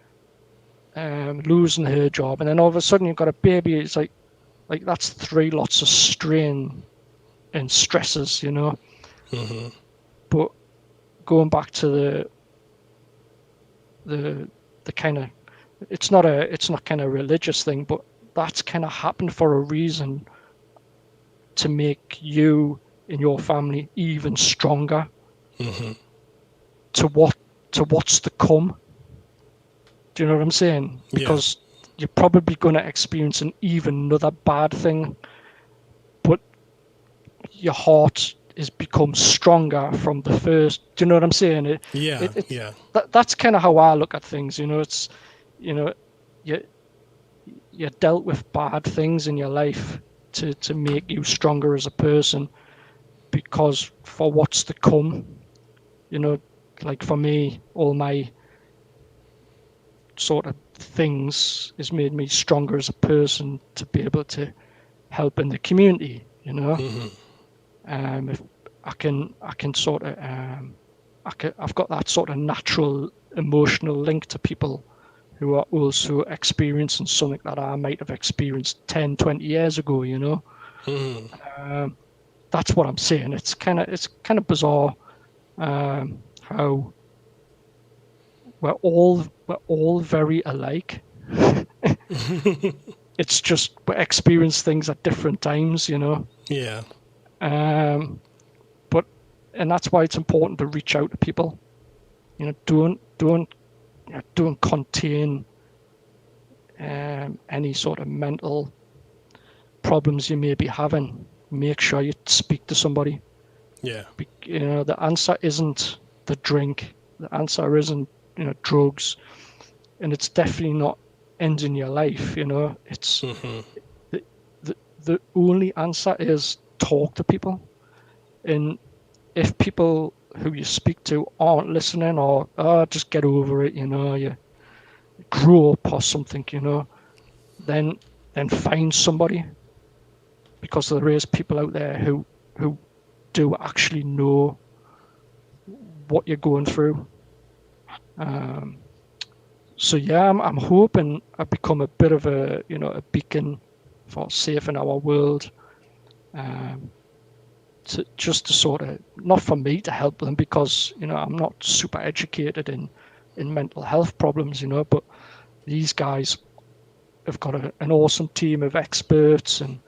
losing her job, and then all of a sudden you've got a baby. It's like that's 3 lots of strain and stresses, you know. But going back to the kind of, it's not kind of religious thing, but that's kind of happened for a reason, to make you and your family even stronger to what's to come. Do you know what I'm saying? Because you're probably going to experience even another bad thing, but your heart has become stronger from the first. Do you know what I'm saying? That's kind of how I look at things. You know, it's, you know, you dealt with bad things in your life to make you stronger as a person, because for what's to come. You know, like for me, all my sort of things has made me stronger as a person to be able to help in the community. You know, if I can sort of I've got that sort of natural emotional link to people who are also experiencing something that I might have experienced 10, 20 years ago. You know, that's what I'm saying. It's kind of bizarre how we're all very alike. It's just we experience things at different times, you know. Yeah. But that's why it's important to reach out to people. You know, don't contain any sort of mental problems you may be having. Make sure you speak to somebody. Yeah. You know, the answer isn't the drink. The answer isn't, you know, drugs, and it's definitely not ending your life. You know, it's the only answer is talk to people, and if people who you speak to aren't listening, or just get over it, you know, you grow up or something, you know, then find somebody, because there is people out there who do actually know what you're going through. So yeah, I'm hoping I become a bit of a, you know, a beacon for safe in our world. To sort of, not for me to help them, because, you know, I'm not super educated in mental health problems, you know, but these guys have got an awesome team of experts, and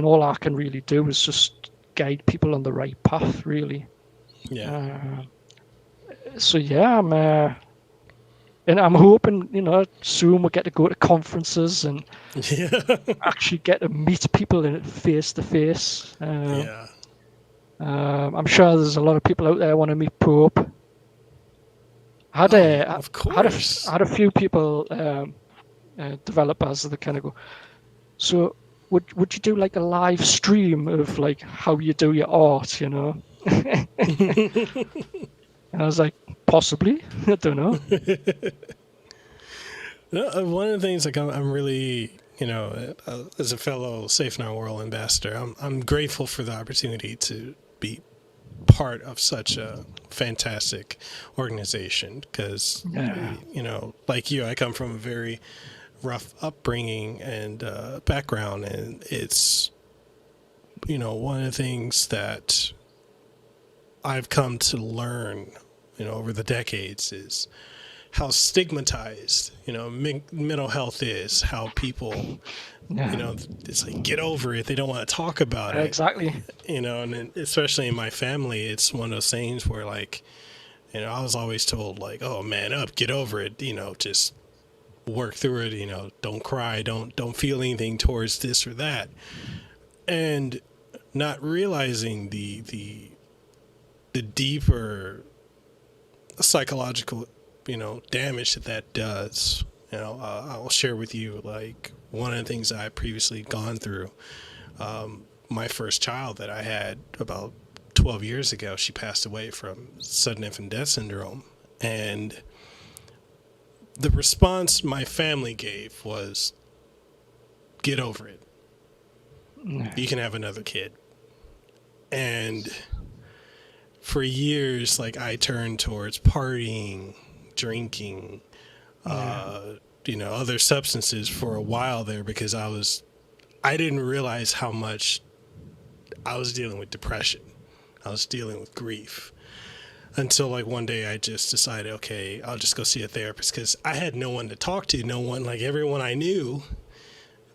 all I can really do is just guide people on the right path, really. Yeah. So yeah, I'm hoping, you know, soon we'll get to go to conferences and actually get to meet people in face to face. I'm sure there's a lot of people out there who want to meet Pope. Of course. I had a few people, developers that kind of go, so would you do like a live stream of like how you do your art, you know? And I was like, possibly. I don't know. One of the things, like, I'm really, you know, as a fellow Safe in Our World ambassador, I'm grateful for the opportunity to be part of such a fantastic organization, because, you know, like you, I come from a very rough upbringing and background, and it's, you know, one of the things that I've come to learn, you know, over the decades is how stigmatized, you know, mental health is, how people, you know, it's like, get over it. They don't want to talk about it. Exactly. You know, and especially in my family, it's one of those things where, like, you know, I was always told, like, oh, man up, get over it, you know, just work through it. You know, don't cry, don't feel anything towards this or that, and not realizing the deeper psychological, you know, damage that does. You know, I'll share with you, like, one of the things I previously gone through. My first child that I had about 12 years ago, she passed away from sudden infant death syndrome. And the response my family gave was, get over it. You can have another kid. And for years, like, I turned towards partying, drinking, you know, other substances for a while there, because I didn't realize how much I was dealing with depression. I was dealing with grief, until, like, one day I just decided, okay, I'll just go see a therapist, because I had no one to talk to. No one, like, everyone I knew,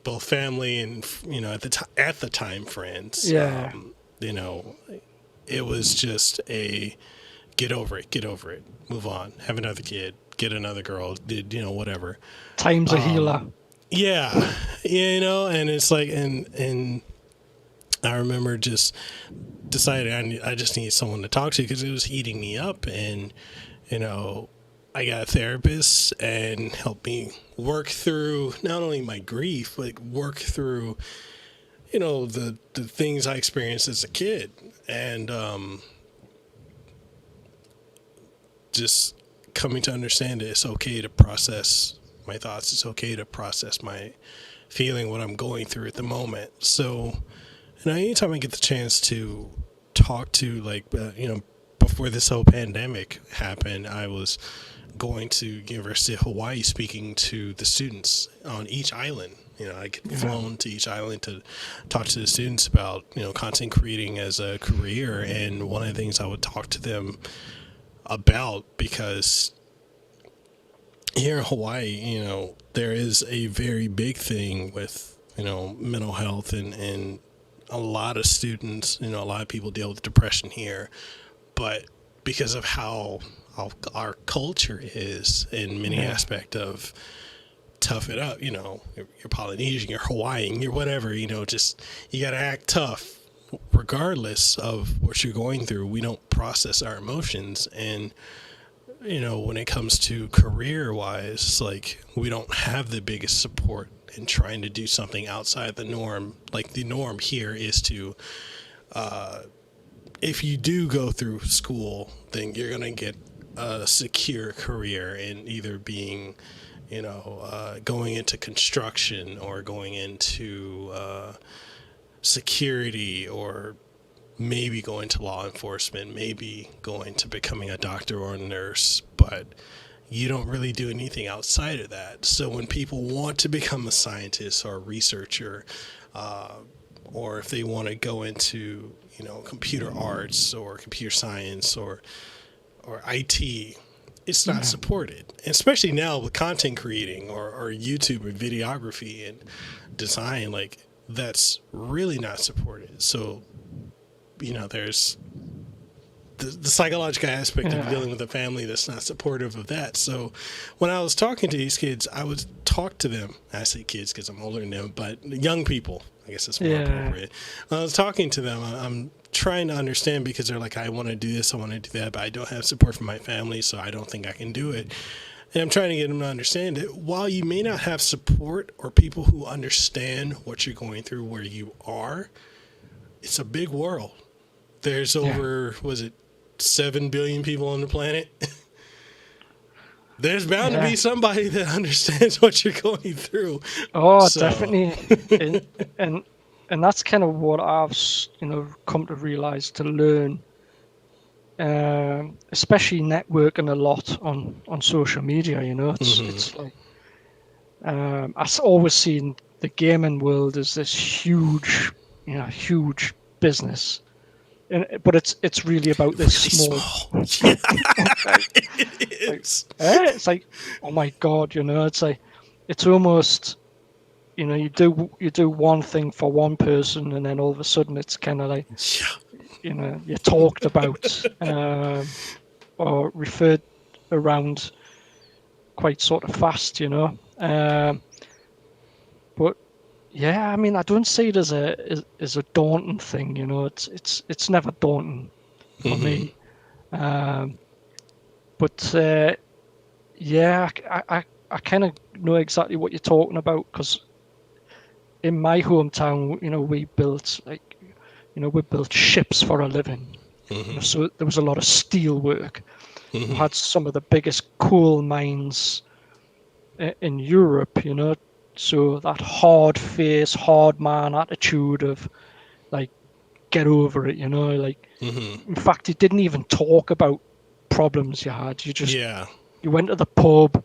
both family and, you know, at the time friends. Yeah. You know, it was just a get over it, move on, have another kid, get another girl, you know, whatever. Time's a healer. Yeah, you know, and it's like, and I remember just decided I just need someone to talk to, because it was eating me up. And, you know, I got a therapist and helped me work through not only my grief, but work through, you know, the things I experienced as a kid. And just coming to understand that it's okay to process my thoughts. It's okay to process my feeling, what I'm going through at the moment. So, you know, anytime I get the chance to talk to, like, you know, before this whole pandemic happened, I was going to University of Hawaii speaking to the students on each island. You know, I get flown to each island to talk to the students about, you know, content creating as a career. And one of the things I would talk to them about, because here in Hawaii, you know, there is a very big thing with, you know, mental health, and a lot of students, you know, a lot of people deal with depression here. But because of how our culture is in many aspects of tough it up, you know, you're Polynesian, you're Hawaiian, you're whatever, you know, just, you got to act tough regardless of what you're going through. We don't process our emotions. And, you know, when it comes to career wise, like, we don't have the biggest support in trying to do something outside the norm. Like, the norm here is to, if you do go through school, then you're going to get a secure career in either being, you know, going into construction, or going into security, or maybe going to law enforcement, maybe going to becoming a doctor or a nurse. But you don't really do anything outside of that. So when people want to become a scientist or a researcher, or if they want to go into, you know, computer arts or computer science or IT, it's not supported. Especially now with content creating or YouTube and videography and design, like, that's really not supported. So, you know, there's the psychological aspect of dealing with a family that's not supportive of that. So when I was talking to these kids, I would talk to them. I say kids because I'm older than them, but young people, I guess that's more appropriate. When I was talking to them, I'm trying to understand, because they're like, I want to do this, I want to do that, but I don't have support from my family, so I don't think I can do it. And I'm trying to get them to understand it. While you may not have support or people who understand what you're going through where you are, it's a big world. There's over, was it 7 billion people on the planet? There's bound to be somebody that understands what you're going through. Oh, so. Definitely. and that's kind of what I've, you know, come to realize, to learn, especially networking a lot on social media. You know, it's like, I've always seen the gaming world as this huge business. But it's really about this really small. It is. It's like, oh my God, you know, it's like, it's almost, you know, you do one thing for one person, and then all of a sudden it's kind of like, you know, you're talked about or referred around quite sort of fast, you know. But yeah, I mean, I don't see it as a daunting thing. You know, it's never daunting for me. But yeah, I kind of know exactly what you're talking about, because in my hometown, you know, we built ships for a living. You know, so there was a lot of steel work. We had some of the biggest coal mines in Europe, you know. So that hard face, hard man attitude of like, get over it, you know. Like, in fact, you didn't even talk about problems you had. You just Yeah. you went to the pub,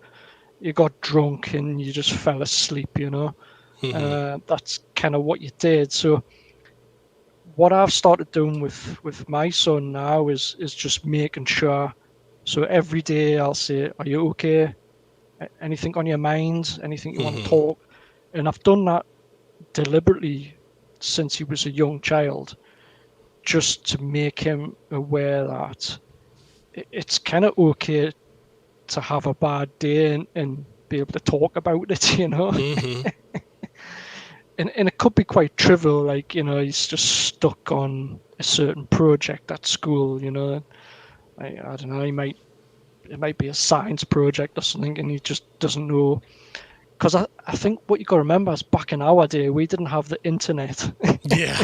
you got drunk, and you just fell asleep, you know. That's kind of what you did. So what I've started doing with my son now is just making sure. So every day I'll say, "Are you okay? Anything on your mind? Anything you want to talk?" And I've done that deliberately since he was a young child, just to make him aware that it's kind of okay to have a bad day and be able to talk about it, you know. And it could be quite trivial, like, you know, he's just stuck on a certain project at school, you know. I don't know, it might be a science project or something, and he just doesn't know. Because I think what you got to remember is, back in our day, we didn't have the internet. Yeah.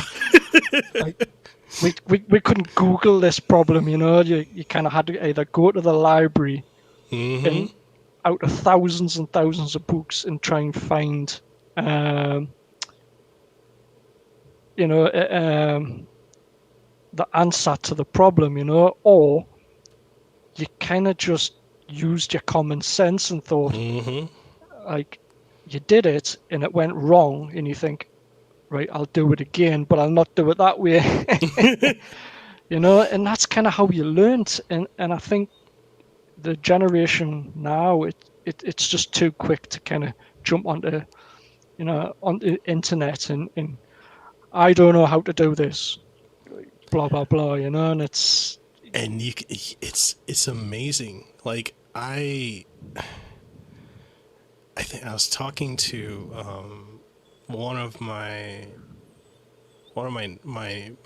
Like, we couldn't Google this problem, you know. You kind of had to either go to the library and out of thousands and thousands of books and try and find, you know, the answer to the problem, you know, or you kind of just used your common sense and thought, like, you did it and it went wrong, and you think, right, I'll do it again, but I'll not do it that way. You know, and that's kind of how you learnt. And I think the generation now, it's just too quick to kind of jump onto, you know, onto the internet and I don't know how to do this, blah blah blah, you know. And it's amazing. Like, I think I was talking to one of my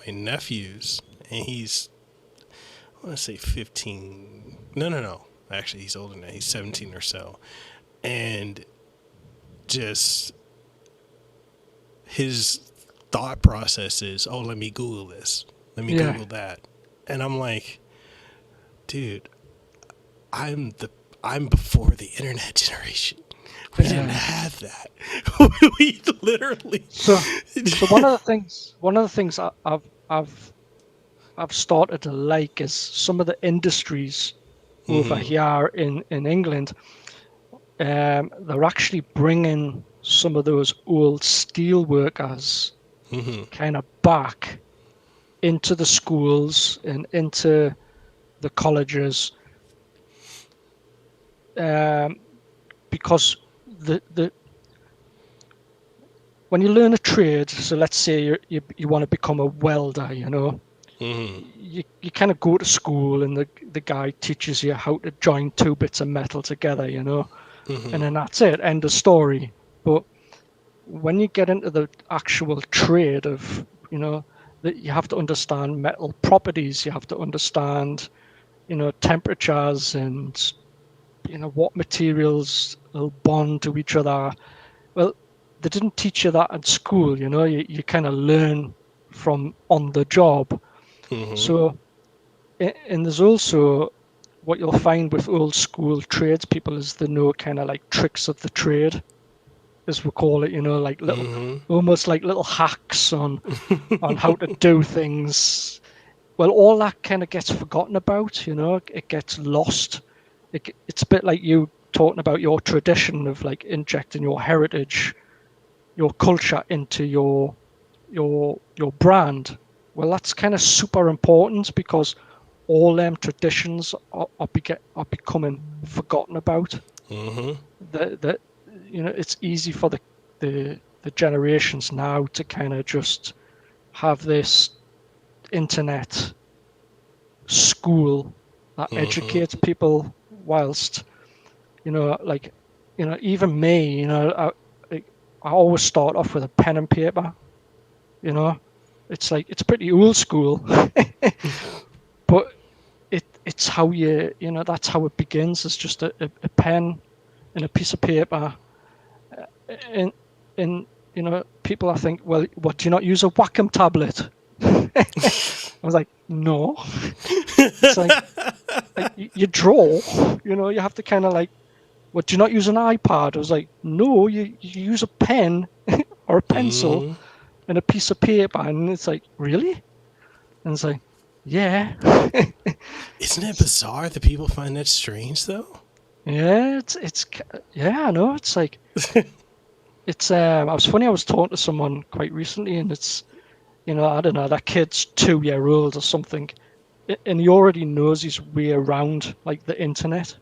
nephews, and he's, I want to say 15. No. Actually, he's older now. He's 17 or so. And just his thought process is, oh, let me Google this. Let me Google that. And I'm like, dude, I'm before the internet generation. We didn't have that. We literally. So one of the things I've started to like is some of the industries over here in England. They're actually bringing some of those old steel workers kind of back into the schools and into the colleges, because the when you learn a trade, so let's say you want to become a welder, you know, you kind of go to school and the guy teaches you how to join two bits of metal together, you know, and then that's it, end of story. But when you get into the actual trade of, you know, that you have to understand metal properties, you have to understand, you know, temperatures and, you know, what materials will bond to each other. Well, they didn't teach you that at school, you know. You kind of learn from on the job. So, and there's also what you'll find with old school tradespeople is they know kind of like tricks of the trade, as we call it, you know, like little, almost like little hacks on how to do things. Well, all that kind of gets forgotten about, you know. It gets lost. It's a bit like you talking about your tradition of like injecting your heritage, your culture into your brand. Well, that's kind of super important, because all them traditions are becoming forgotten about. That you know, it's easy for the generations now to kind of just have this internet school that educates people, whilst, you know, like even me, I always start off with a pen and paper. It's like, it's pretty old school, but it's how that's how it begins. It's just a pen and a piece of paper, and people, I think, well, what, do you not use a Wacom tablet? I was like, no. It's like you draw, you have to kind of like, what, do you not use an iPad? I was like, no, you use a pen or a pencil and a piece of paper. And it's like, really? And it's like, yeah. Isn't it bizarre that people find that strange, though? Yeah, I know. It's like, I was talking to someone quite recently, and it's, I don't know, that kid's 2-year-old or something, and he already knows his way around like the internet.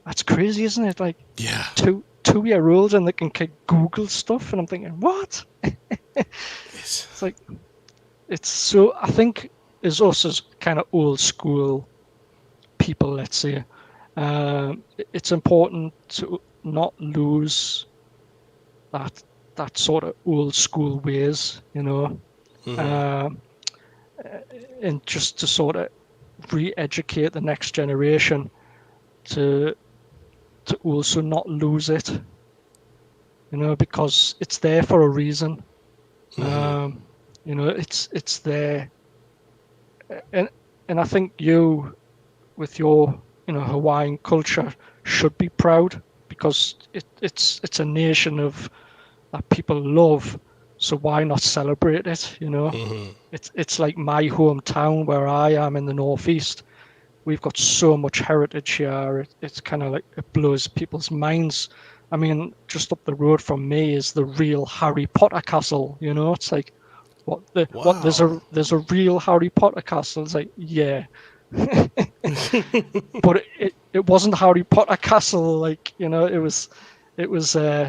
That's crazy, isn't it? Like, yeah, 2-year-olds, and they can Google stuff, and I'm thinking, what? It's like, it's so, I think, as us as kind of old school people, let's say, it's important to not lose that sort of old school ways, and just to sort of re-educate the next generation to also not lose it, because it's there for a reason. It's there, and I think you, with your Hawaiian culture, should be proud, because it's a nation of that people love. So why not celebrate it? It's like my hometown where I am in the Northeast. We've got so much heritage here. It's kind of like, it blows people's minds. I mean, just up the road from me is the real Harry Potter castle. It's like, what? There's a real Harry Potter castle. It's like, yeah. But it wasn't Harry Potter castle, like, it was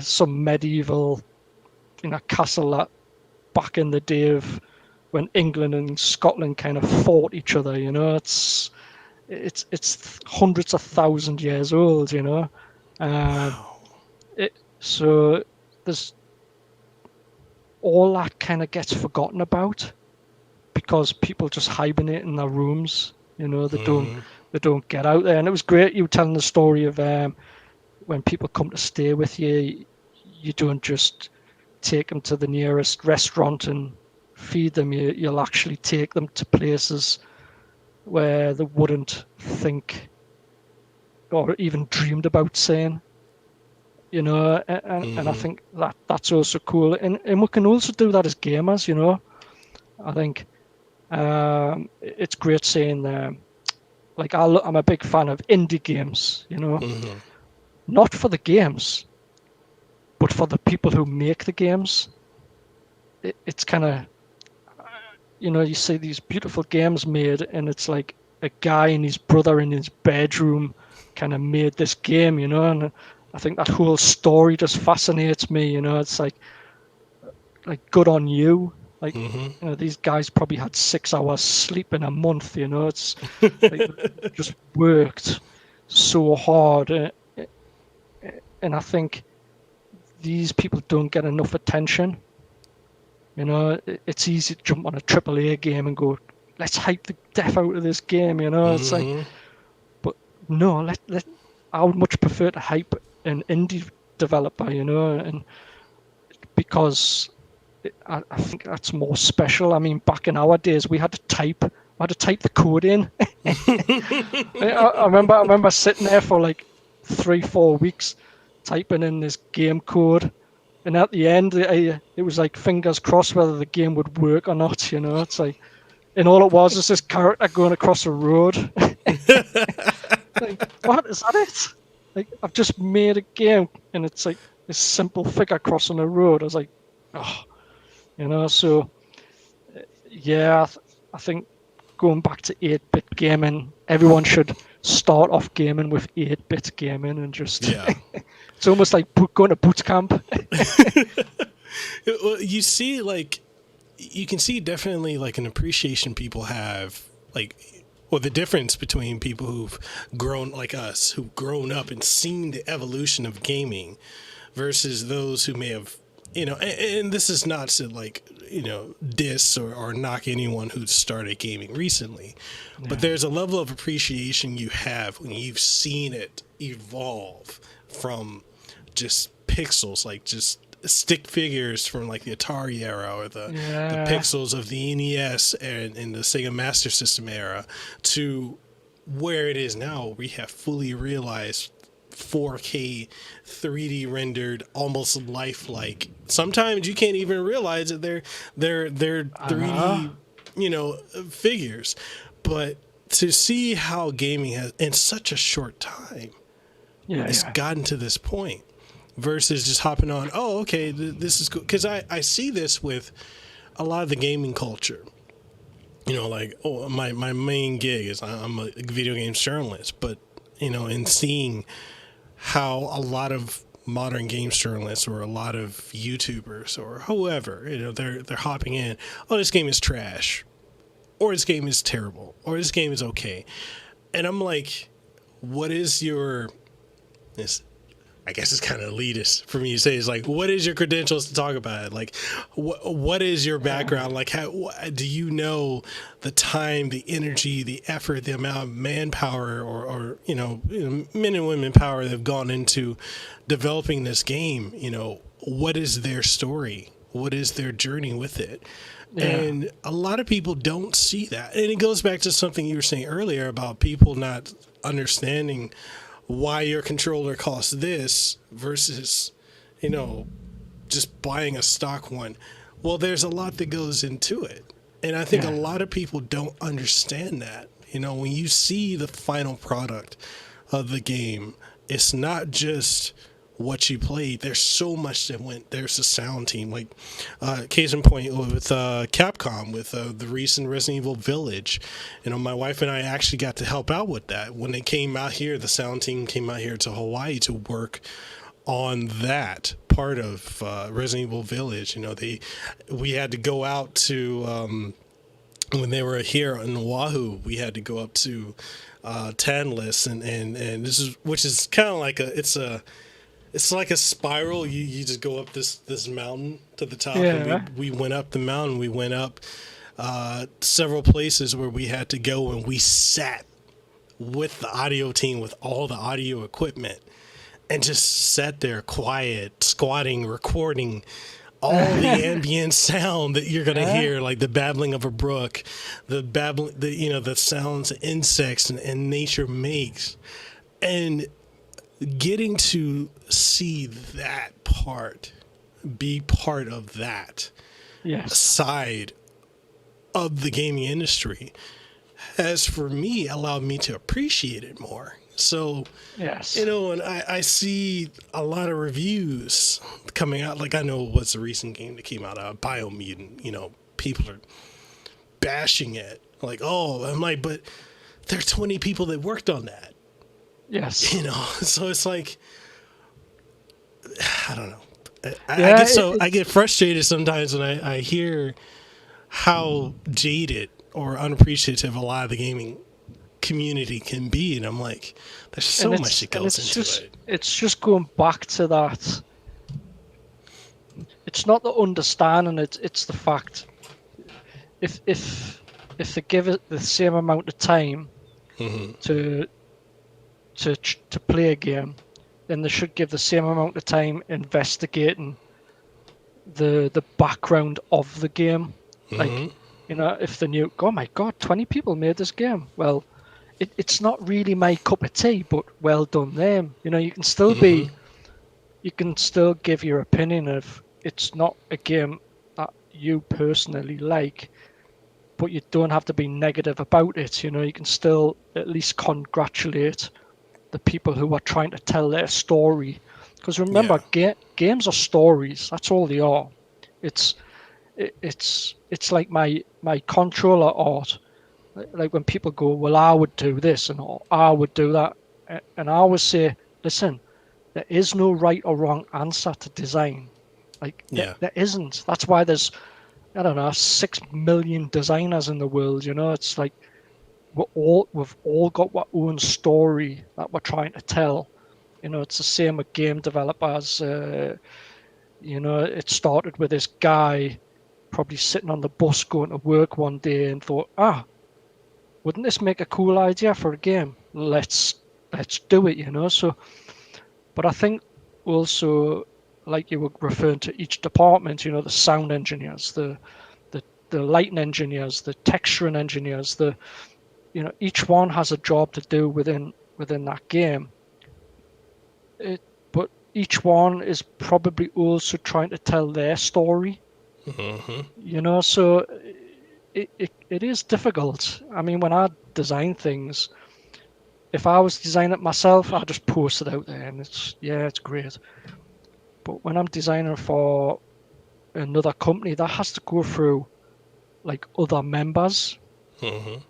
some medieval castle that back in the day of when England and Scotland kind of fought each other. It's hundreds of thousand years old. So there's all that kind of gets forgotten about because people just hibernate in their rooms. They don't get out there. And it was great you telling the story of when people come to stay with you, you don't just take them to the nearest restaurant and feed them. You'll actually take them to places where they wouldn't think or even dreamed about saying. And I think that's also cool. And we can also do that as gamers. I think it's great saying like I'm a big fan of indie games, not for the games, but for the people who make the games. It's kind of, you see these beautiful games made, and it's like a guy and his brother in his bedroom kind of made this game, and I think that whole story just fascinates me. It's like good on you. Like, these guys probably had 6 hours sleep in a month. It's like, just worked so hard, and I think these people don't get enough attention. It's easy to jump on a AAA game and go, let's hype the death out of this game. It's like, but no, I would much prefer to hype an indie developer. And because I think that's more special. I mean, back in our days, we had to type the code in. I remember sitting there for like 3-4 weeks typing in this game code, and at the end, it was like fingers crossed whether the game would work or not. It's like, and all it was is this character going across a road. Like, what is that? It? Like, I've just made a game, and it's like this simple figure crossing a road. I was like, oh. So yeah, I think going back to 8-bit gaming, everyone should start off gaming with 8-bit gaming and just it's almost like going to boot camp. Well, you see, like, you can see definitely like an appreciation people have, like, or the difference between people who've grown like us, who've grown up and seen the evolution of gaming versus those who may have, and this is not to like, diss or knock anyone who started gaming recently, but there's a level of appreciation you have when you've seen it evolve from just pixels, like just stick figures from like the Atari era or the pixels of the NES and the Sega Master System era to where it is now. We have fully realized 4K 3D rendered, almost lifelike. Sometimes you can't even realize that they're 3D, figures. But to see how gaming has in such a short time it's gotten to this point versus just hopping on, this is cool. Because I see this with a lot of the gaming culture. My main gig is I'm a video games journalist, but, in seeing how a lot of modern games journalists or a lot of YouTubers or whoever, they're hopping in, this game is trash, or this game is terrible, or this game is okay. And I'm like, what is your... I guess it's kind of elitist for me to say. It's like, what is your credentials to talk about it? Like, what is your background? Like, how do you know the time, the energy, the effort, the amount of manpower or men and women power that have gone into developing this game? What is their story? What is their journey with it? Yeah. And a lot of people don't see that. And it goes back to something you were saying earlier about people not understanding why your controller costs this versus, just buying a stock one. Well, there's a lot that goes into it. And I think a lot of people don't understand that. When you see the final product of the game, it's not just what you played. There's so much that went. There's a sound team, like case in point with Capcom with the recent Resident Evil Village. My wife and I actually got to help out with that when they came out here. The sound team came out here to Hawaii to work on that part of Resident Evil Village. We had to go out to when they were here in Oahu. We had to go up to Tanlis and this is, which is kind of like it's like a spiral. You just go up this mountain to the top. Yeah. And we went up the mountain. We went up several places where we had to go, and we sat with the audio team with all the audio equipment and just sat there quiet, squatting, recording all the ambient sound that you're going to hear, like the babbling of a brook, the sounds insects and nature makes. And getting to see that part, be part of that side of the gaming industry has, for me, allowed me to appreciate it more. So, and I see a lot of reviews coming out. Like, I know what's the recent game that came out, Biomutant. People are bashing it. Like, I'm like, but there are 20 people that worked on that. Yes. So it's like, I don't know. I get frustrated sometimes when I hear how jaded or unappreciative a lot of the gaming community can be, and I'm like, there's so much that goes into it. It's just going back to that. It's not the understanding; it's the fact. If they give it the same amount of time to play a game, then they should give the same amount of time investigating the background of the game. Like, if they knew, oh my God, 20 people made this game. Well, it's not really my cup of tea, but well done them. You can still you can still give your opinion of it's not a game that you personally like, but you don't have to be negative about it. You can still at least congratulate the people who are trying to tell their story. Because remember, games are stories. That's all they are. It's like my controller art. Like when people go, well, I would do this and I would do that. And I always say, listen, there is no right or wrong answer to design. There isn't. That's why there's, 6 million designers in the world. It's like we've all got our own story that we're trying to tell. You know, it's the same with game developers. You know, it started with this guy probably sitting on the bus going to work one day and thought, wouldn't this make a cool idea for a game? Let's do it, you know. So, but I think also, like you were referring to each department, you know, the sound engineers, the lighting engineers, the texturing engineers, you know, each one has a job to do within that game. But each one is probably also trying to tell their story. Mm-hmm. You know, so it is difficult. I mean, when I design things, if I was designing it myself, I just post it out there, and it's great. But when I'm designing for another company, that has to go through like other members. Mm-hmm.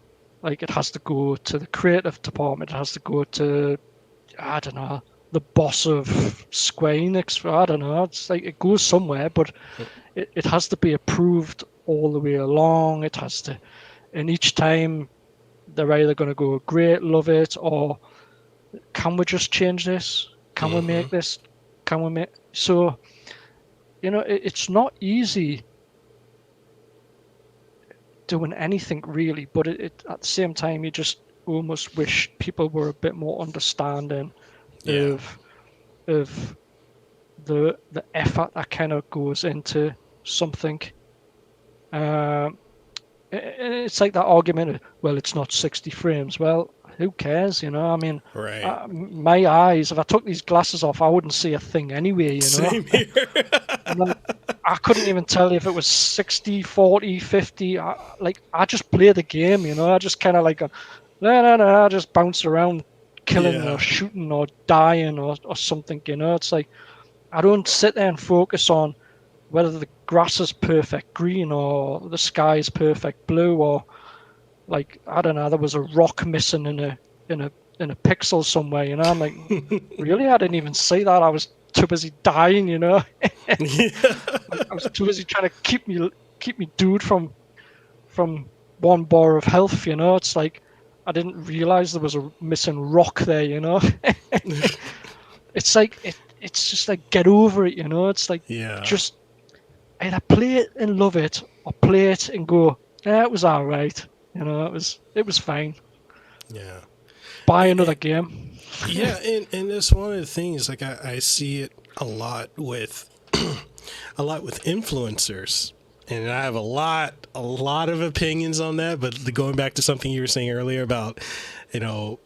Like it has to go to the creative department. It has to go to, I don't know, the boss of Square Enix. I don't know. It's like it goes somewhere, but it has to be approved all the way along. It has to, and each time they're either going to go, great, love it, or can we just change this? Can we make this? Can we make so? You know, it's not easy doing anything really, but it at the same time you just almost wish people were a bit more understanding of the effort that kind of goes into something. It's like that argument of, well, it's not 60 frames. Well, who cares, you know? I mean, right. My eyes, if I took these glasses off, I wouldn't see a thing anyway, you know? Same here. I couldn't even tell you if it was 60, 40, 50. I just play the game, you know? I just kind of like, I just bounce around killing or shooting or dying or something, you know? It's like, I don't sit there and focus on whether the grass is perfect green or the sky is perfect blue, or like, I don't know, there was a rock missing in a pixel somewhere, you know? I'm like, really? I didn't even see that. I was too busy dying, you know? I was too busy trying to keep me dude from one bar of health, you know? It's like I didn't realize there was a missing rock there, you know? It's like it's just like, get over it, you know? It's like, just either play it and love it, or play it and go, yeah, it was all right, you know? It was fine. Yeah. Buy another game. Yeah, and that's one of the things, like I see it a lot with influencers, and I have a lot of opinions on that. But going back to something you were saying earlier about, you know,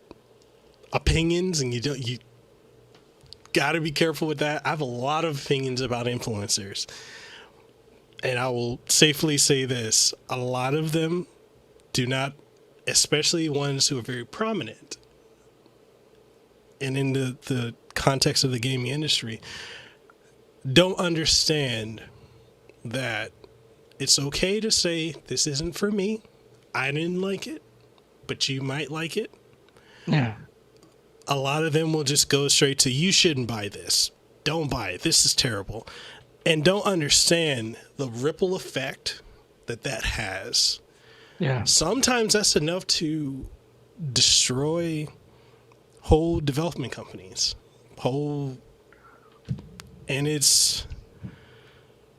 opinions, and you got to be careful with that. I have a lot of opinions about influencers, and I will safely say this: a lot of them do not, especially ones who are very prominent. And in the context of the gaming industry, don't understand that it's okay to say, this isn't for me. I didn't like it, but you might like it. Yeah. A lot of them will just go straight to, you shouldn't buy this. Don't buy it. This is terrible. And don't understand the ripple effect that has. Yeah. Sometimes that's enough to destroy whole development companies, and it's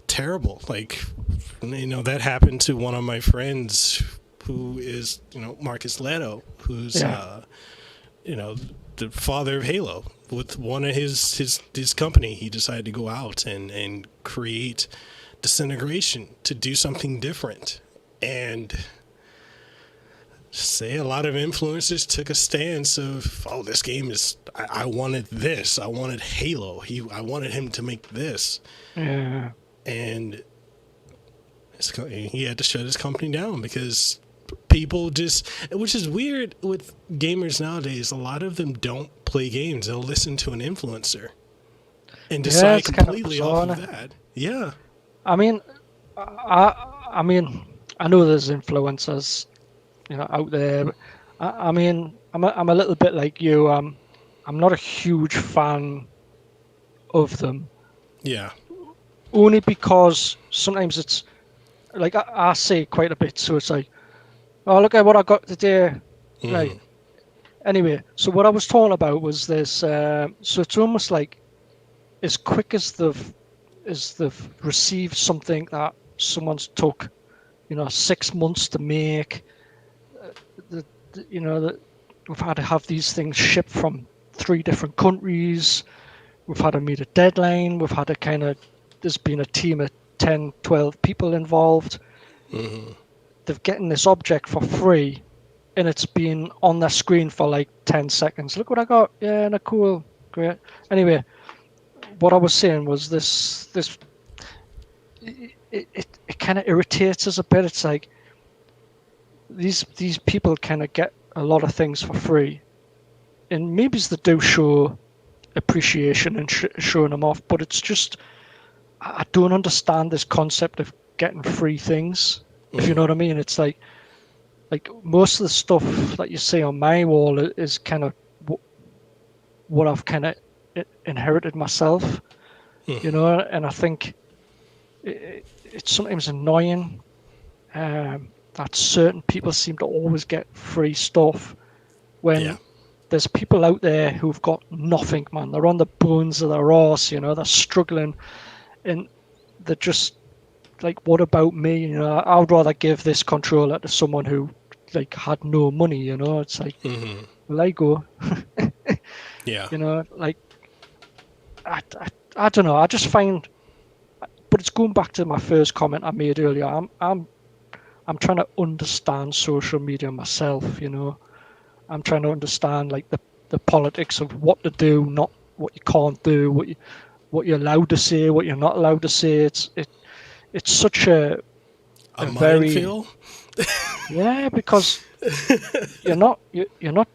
terrible. Like, you know, that happened to one of my friends who is, you know, Marcus Leto, who's, you know, the father of Halo. With one of his company, he decided to go out and create Disintegration to do something different. And say a lot of influencers took a stance of, oh, this game is, I wanted this. I wanted Halo. I wanted him to make this. Yeah. And he had to shut his company down because people just, which is weird with gamers nowadays, a lot of them don't play games. They'll listen to an influencer and decide completely off of that. Yeah. I mean, I know there's influencers, you know, out there. But I mean, I'm a little bit like you. I'm not a huge fan of them. Yeah. Only because sometimes it's like I say quite a bit. So it's like, oh, look at what I got today. Right. Anyway, so what I was talking about was this. So it's almost like as quick as they've received something that someone's took, 6 months to make. That we've had to have these things shipped from 3 different countries. We've had to meet a deadline. We've had to there's been a team of 10, 12 people involved. They're getting this object for free, and it's been on their screen for like 10 seconds. Look what I got. Yeah, no, cool. Great. Anyway, what I was saying was this it kind of irritates us a bit. It's like these people kind of get a lot of things for free, and maybe they do show appreciation and showing them off, but it's just I don't understand this concept of getting free things, if you know what I mean. It's like most of the stuff that you see on my wall is kind of what I've kind of inherited myself, and I think it's sometimes annoying that certain people seem to always get free stuff when there's people out there who've got nothing, man. They're on the bones of their arse, they're struggling, and they're just like, what about me? I would rather give this controller to someone who like had no money, It's like, will I go? Like I don't know. I just find, but it's going back to my first comment I made earlier. I'm trying to understand social media myself, I'm trying to understand like the politics of what to do, not what you can't do, what you're allowed to say, what you're not allowed to say. It's such a very minefield. Yeah, because you're not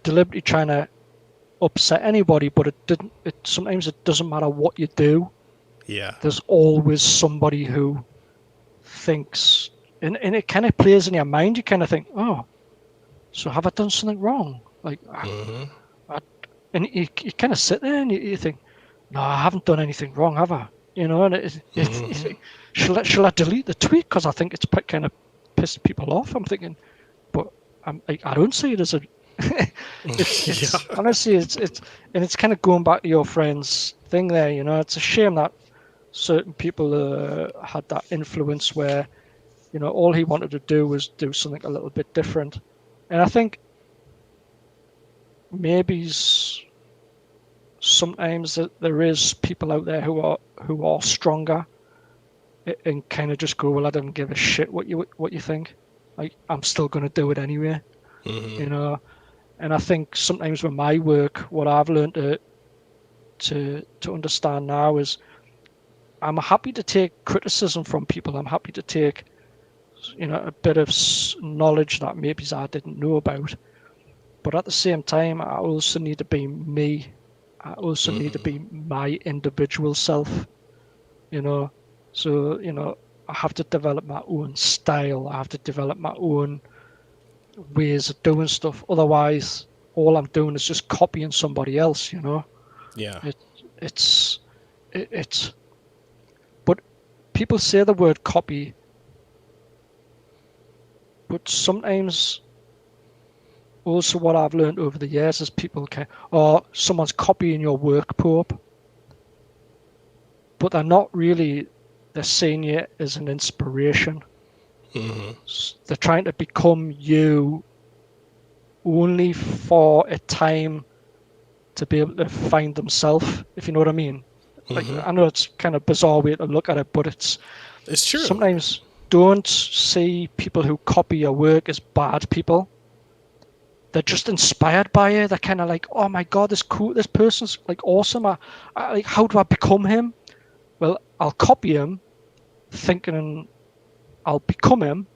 deliberately trying to upset anybody, but sometimes it doesn't matter what you do. Yeah. There's always somebody who thinks, and it kind of plays in your mind. You kind of think, oh, so have I done something wrong? Like, and you kind of sit there and you think, no, I haven't done anything wrong, have I? And shall I delete the tweet because I think it's kind of pissed people off? I'm thinking, but I don't see it as a. Honestly, it's kind of going back to your friend's thing there. It's a shame that certain people had that influence where, all he wanted to do was do something a little bit different, and I think maybe sometimes there is people out there who are stronger and kind of just go, well, I don't give a shit what you think. Like, I'm still going to do it anyway. And I think sometimes with my work, what I've learned to understand now is I'm happy to take criticism from people. I'm happy to take, a bit of knowledge that maybe I didn't know about. But at the same time, I also need to be me. I also need to be my individual self, So, I have to develop my own style. I have to develop my own ways of doing stuff. Otherwise, all I'm doing is just copying somebody else, Yeah. It's but people say the word copy, but sometimes also what I've learned over the years is people someone's copying your work, Pope, but they're not really. They're seeing you as an inspiration. They're trying to become you only for a time to be able to find themselves, if you know what I mean. Like, I know it's kind of bizarre way to look at it, but it's true. Sometimes don't see people who copy your work as bad people. They're just inspired by it. They're kind of like, oh my God, this person's like awesome. I like, how do I become him? Well, I'll copy him, thinking I'll become him.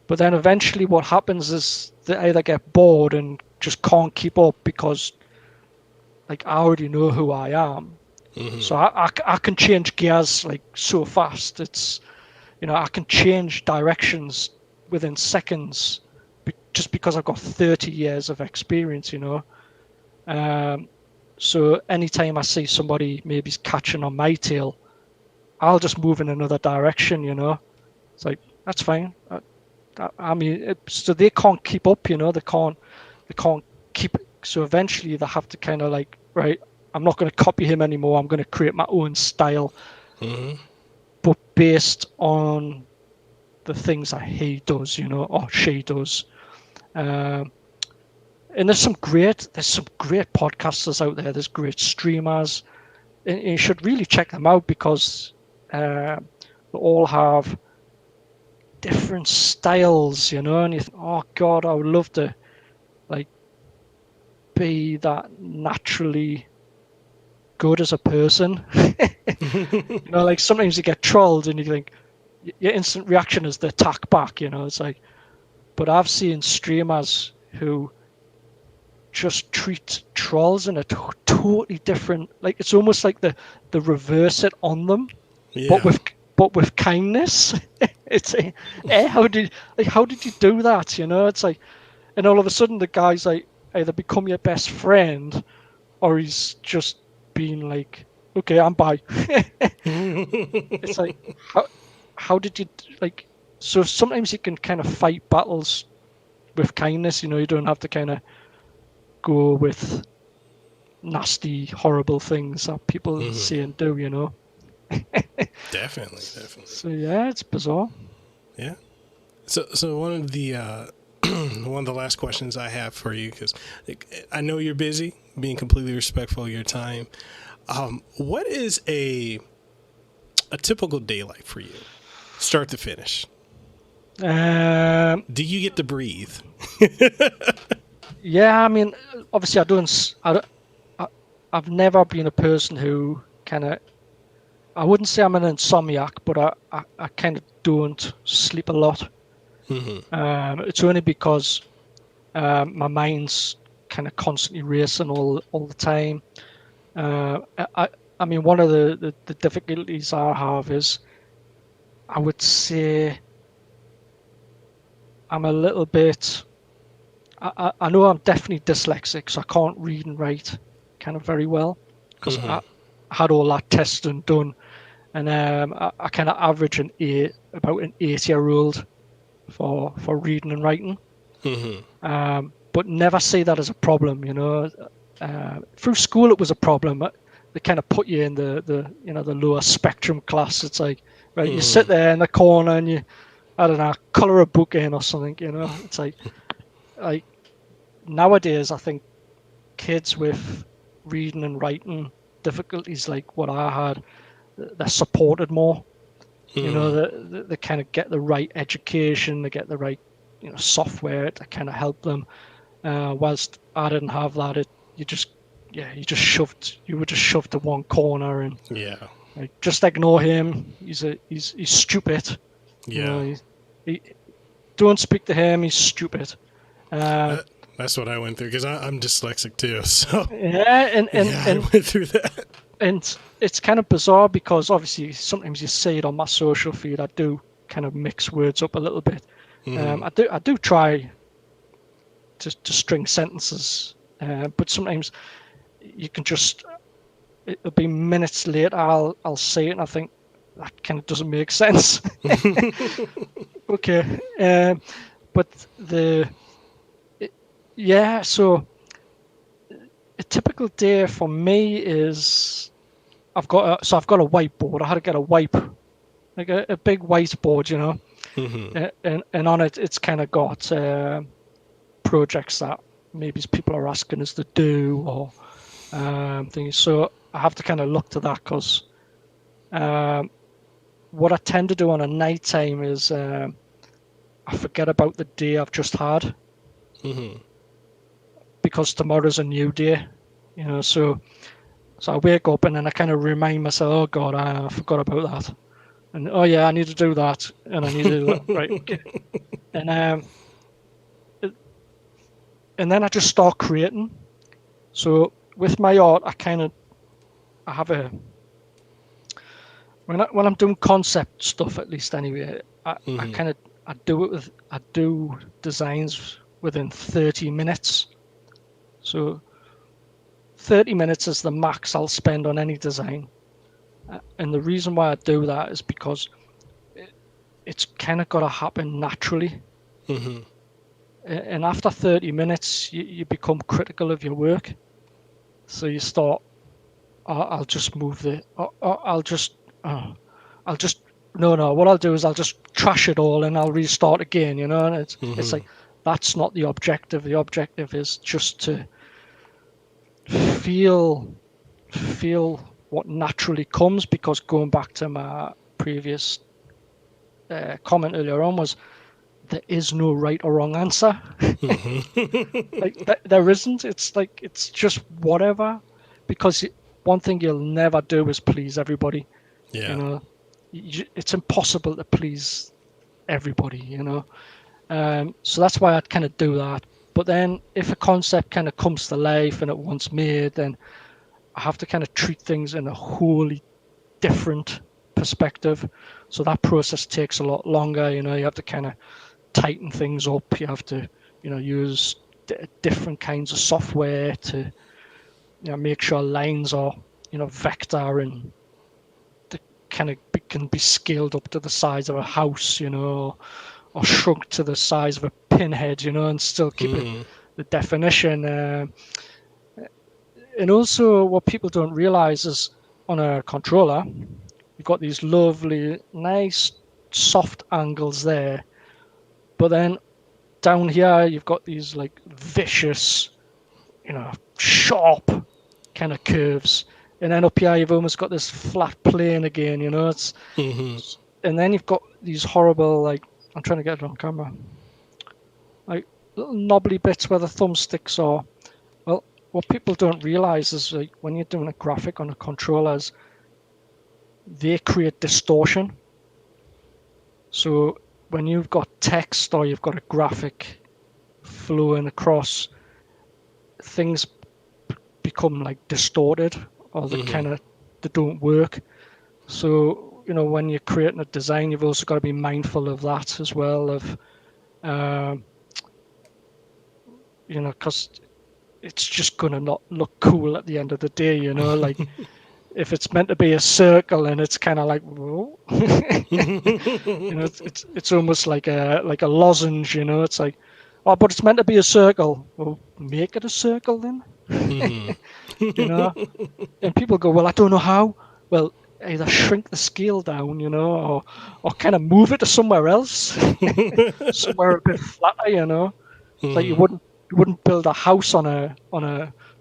But then eventually what happens is they either get bored and just can't keep up because, like, I already know who I am. So I can change gears like so fast. It's, I can change directions within seconds just because I've got 30 years of experience, So anytime I see somebody maybe's catching on my tail, I'll just move in another direction, It's like, that's fine. I mean, so they can't keep up, you know. They can't keep. So eventually they have to kind of like, right, I'm not going to copy him anymore. I'm going to create my own style, but based on the things that he does, you know, or she does. And there's some great podcasters out there. There's great streamers. And you should really check them out because they all have different styles, you know. And you think, oh God, I would love to like be that naturally good as a person. You know, like sometimes you get trolled and you think your instant reaction is to attack back, you know. It's like, but I've seen streamers who just treat trolls in a totally different, like it's almost like the reverse it on them, but with kindness. It's like, how did you do that, you know? It's like, and all of a sudden the guy's like either become your best friend or he's just been like, okay, I'm bye. It's like, how did you, like, so sometimes you can kind of fight battles with kindness, you know. You don't have to kind of go with nasty, horrible things that people say and do, you know. Definitely. So yeah, it's bizarre. Yeah. So one of the last questions I have for you, because I know you're busy, being completely respectful of your time. What is a typical day like for you, start to finish? Do you get to breathe? Yeah, I mean, obviously I've never been a person who kind of, I wouldn't say I'm an insomniac, but I kind of don't sleep a lot. It's only because my mind's kind of constantly racing all the time. I mean, one of the difficulties I have is, I would say I'm a little bit, I know I'm definitely dyslexic, so I can't read and write kind of very well, because I had all that tested and done, and I kind of average about an 8-year-old for reading and writing, but never see that as a problem, you know. Through school it was a problem. They kind of put you in the lower spectrum class. It's like, right, you sit there in the corner and you, I don't know, color a book in or something, you know. It's like nowadays I think kids with reading and writing difficulties like what I had, they're supported more. You know, they kind of get the right education, they get the right, you know, software to kind of help them. Whilst I didn't have that, you were just shoved to one corner and like, just ignore him. He's stupid. Yeah. You know, don't speak to him. He's stupid. That's what I went through, because I'm dyslexic too. So and I went through that. And it's kind of bizarre because obviously sometimes you see it on my social feed. I do kind of mix words up a little bit. I do try to string sentences, but sometimes you can just, it'll be minutes later I'll say it and I think that kind of doesn't make sense. Okay, but so a typical day for me is I've got a whiteboard. I had to get a like a big whiteboard, you know, and on it it's kind of got projects that maybe people are asking us to do or things. So I have to kind of look to that, because what I tend to do on a night time is I forget about the day I've just had, because tomorrow's a new day, you know. So I wake up and then I kind of remind myself, oh God, I forgot about that, and oh yeah, I need to do that, and I need to do that, right? Okay. And then I just start creating. So with my art, I have a, when I'm doing concept stuff, at least anyway, I do designs within 30 minutes. So 30 minutes is the max I'll spend on any design. And the reason why I do that is because it's kind of got to happen naturally. And after 30 minutes, you become critical of your work. So you start, I'll just move I'll just, no, what I'll do is I'll just trash it all and I'll restart again, you know, and it's like, that's not the objective. The objective is just to feel what naturally comes, because going back to my previous comment earlier on was, there is no right or wrong answer. Like there isn't. It's like, it's just whatever, because one thing you'll never do is please everybody. Yeah. You know, it's impossible to please everybody, you know. So that's why I'd kind of do that. But then if a concept kind of comes to life and it wants made, then I have to kind of treat things in a wholly different perspective. So that process takes a lot longer. You know, you have to kind of tighten things up. You have to, you know, use different kinds of software to, you know, make sure lines are, you know, vector and kind of can be scaled up to the size of a house, you know, or shrunk to the size of a pinhead, you know, and still keep it, the definition. And also what people don't realize is on a controller, you've got these lovely, nice, soft angles there. But then down here, you've got these like vicious, you know, sharp kind of curves. And then up here, you've almost got this flat plane again, you know. It's and then you've got these horrible, like, I'm trying to get it on camera, like little knobbly bits where the thumbsticks are. Well, what people don't realize is, like, when you're doing a graphic on a controller, they create distortion. So when you've got text or you've got a graphic flowing across, things become like distorted, or they they don't work. So, you know, when you're creating a design, you've also got to be mindful of that as well, of you know, because it's just gonna not look cool at the end of the day, you know. Like if it's meant to be a circle and it's kind of like, whoa. You know, it's almost like a lozenge, you know. It's like, oh, but it's meant to be a circle. Well, make it a circle then. You know. And people go, well, I don't know how. Well, either shrink the scale down, you know, or kind of move it to somewhere else, somewhere a bit flatter, you know. Like you wouldn't build a house on a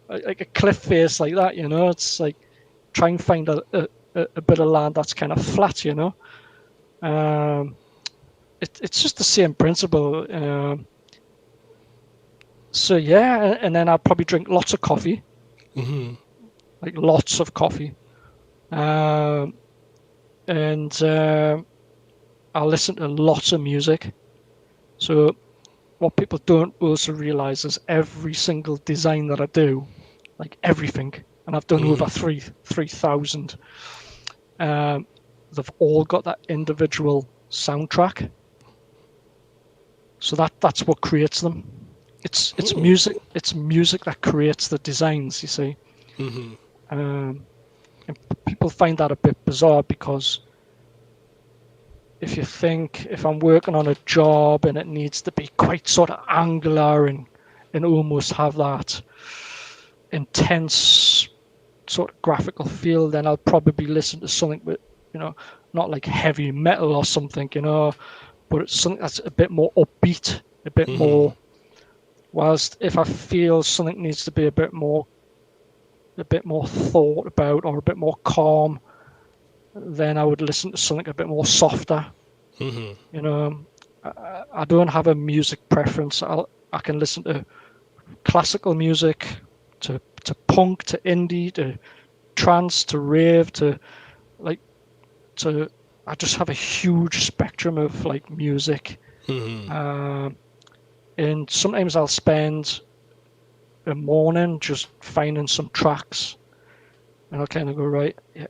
like a cliff face like that, you know. It's like, try and find a bit of land that's kind of flat, you know. It's just the same principle. So yeah, and then I'll probably drink lots of coffee, like lots of coffee, and I'll listen to lots of music. So what people don't also realize is every single design that I do, like everything, and I've done over 3,000. They've all got that individual soundtrack. So that's what creates them. It's music. It's music that creates the designs. You see, and people find that a bit bizarre, because if I'm working on a job and it needs to be quite sort of angular and almost have that intense sort of graphical feel, then I'll probably listen to something with, you know, not like heavy metal or something, you know, but it's something that's a bit more upbeat, a bit more. Whilst if I feel something needs to be a bit more thought about or a bit more calm, then I would listen to something a bit more softer. You know, I don't have a music preference. I can listen to classical music, to punk, to indie, to trance, to rave, I just have a huge spectrum of like music. And sometimes I'll spend a morning just finding some tracks, and I'll kind of go, right, yeah,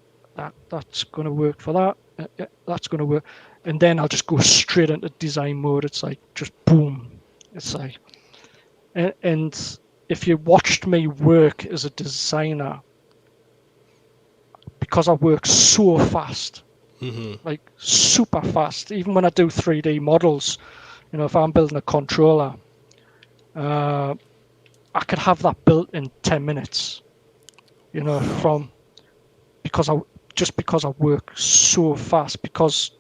that's going to work for that. Yeah, that's going to work. And then I'll just go straight into design mode. It's like, just boom. It's like, and if you watched me work as a designer, because I work so fast, like super fast, even when I do 3D models, You know, if I'm building a controller, I could have that built in 10 minutes. You know, because I work so fast, because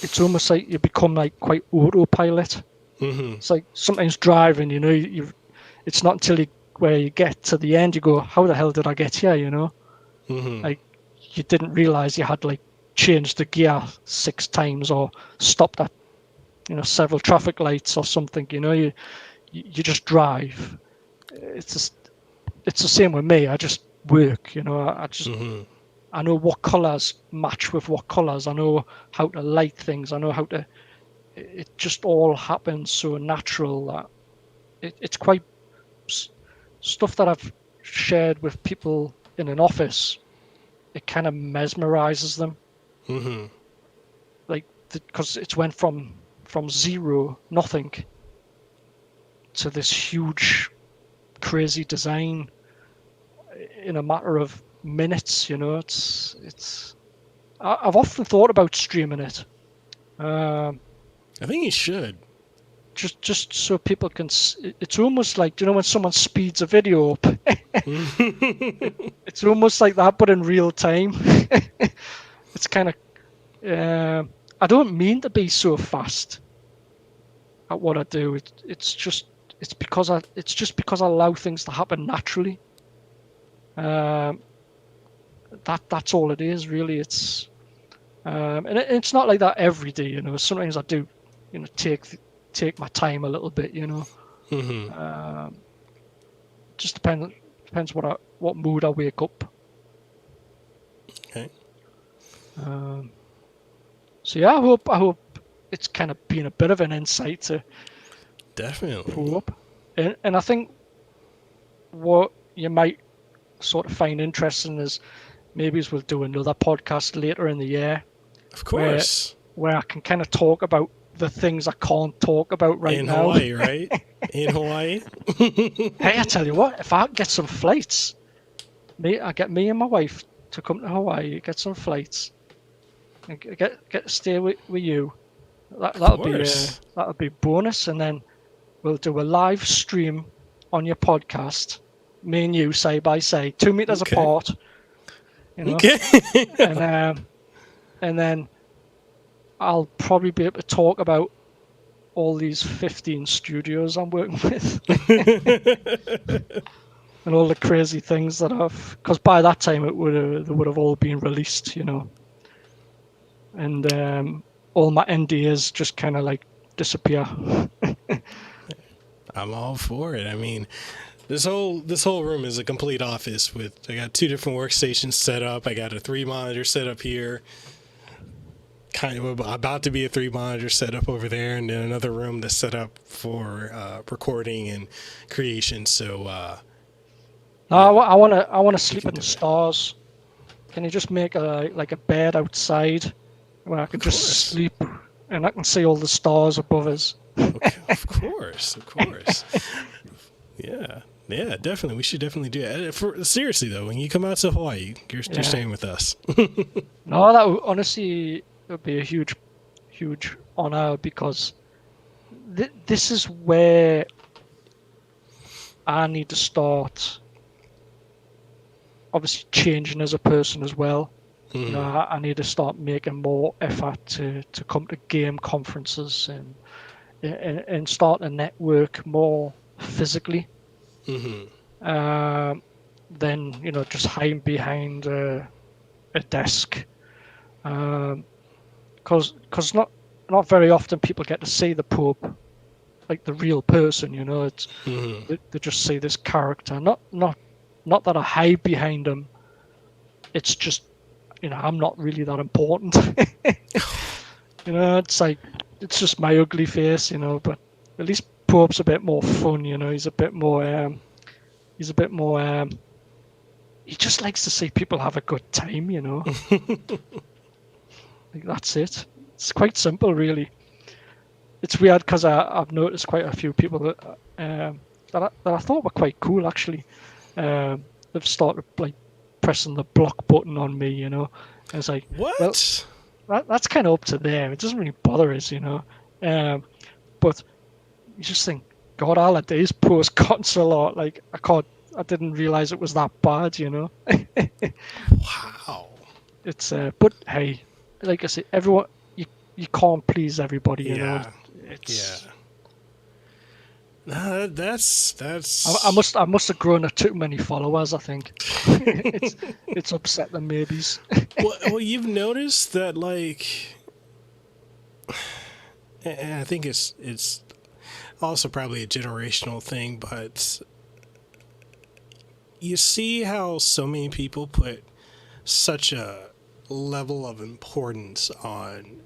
it's almost like you become like quite autopilot. Mm-hmm. It's like sometimes driving, you know, it's not until where you get to the end you go, how the hell did I get here? You know, Mm-hmm. like you didn't realize you had like changed the gear 6 times or stopped at, you know, several traffic lights or something. You know, you just drive. It's the same with me. I just work. You know, I just Mm-hmm. I know what colors match with what colors. I know how to light things. I know how to. It just all happens so natural that it's quite stuff that I've shared with people in an office. It kind of mesmerizes them. Mm-hmm. Like, because it's went from zero, nothing, to this huge, crazy design in a matter of minutes. You know, I've often thought about streaming it. I think you should. Just so people can. It's almost like, you know, when someone speeds a video up. It's almost like that, but in real time. It's kind of. I don't mean to be so fast at what I do. It's just because I allow things to happen naturally. That's all it is, really. It's and it's not like that every day. You know, sometimes I do, you know, take my time a little bit. You know, Mm-hmm. just depends what mood I wake up. Okay. So yeah, I hope it's kind of been a bit of an insight to Definitely. POPeART, and I think what you might sort of find interesting is maybe we'll do another podcast later in the year. Of course. Where I can kind of talk about the things I can't talk about right in now. Hawaii, right? In Hawaii. Hey, I tell you what, if I get some flights, I get me and my wife to come to Hawaii, get some flights, and get to stay with you. That'll be bonus, and then we'll do a live stream on your podcast, me and you side by side, 2 meters apart. You know, Okay. and then I'll probably be able to talk about all these 15 studios I'm working with. And all the crazy things that because by that time they would have all been released, you know. And all my NDAs just kind of like disappear. I'm all for it. I mean, this whole room is a complete office I got 2 different workstations set up. I got a 3-monitor set up here. Kind of about to be a 3-monitor set up over there, and then another room that's set up for recording and creation. So I want to sleep in the stars. Can you just make a bed outside where I can just sleep and I can see all the stars above us? okay, of course. Yeah, definitely. We should definitely do that. Seriously though, when you come out to Hawaii, you're staying with us. No, that honestly would be a huge honor, because this is where I need to start, obviously, changing as a person as well. Mm-hmm. You know, I need to start making more effort to come to game conferences and start a network more physically. Mm-hmm. Than, you know, just hiding behind a desk. Because not very often people get to see the Pope, like the real person. You know, it's they just see this character. Not that I hide behind him. It's just, you know, I'm not really that important. You know, it's like, it's just my ugly face. You know, but at least Pope's a bit more fun. You know, he's a bit more. He just likes to see people have a good time. You know. Like, that's it. It's quite simple, really. It's weird because I've noticed quite a few people that I thought were quite cool, actually. They've started like pressing the block button on me, you know. And it's like, what? Well, that's kind of up to them. It doesn't really bother us, you know. But you just think, God, holidays post consular. Like I didn't realize it was that bad, you know. Wow. It's but hey, like I said, everyone you can't please everybody, you know. It's No, that's. I must have grown too many followers. I think it's upset them maybes. Well, you've noticed that, like, and I think it's also probably a generational thing, but you see how so many people put such a level of importance on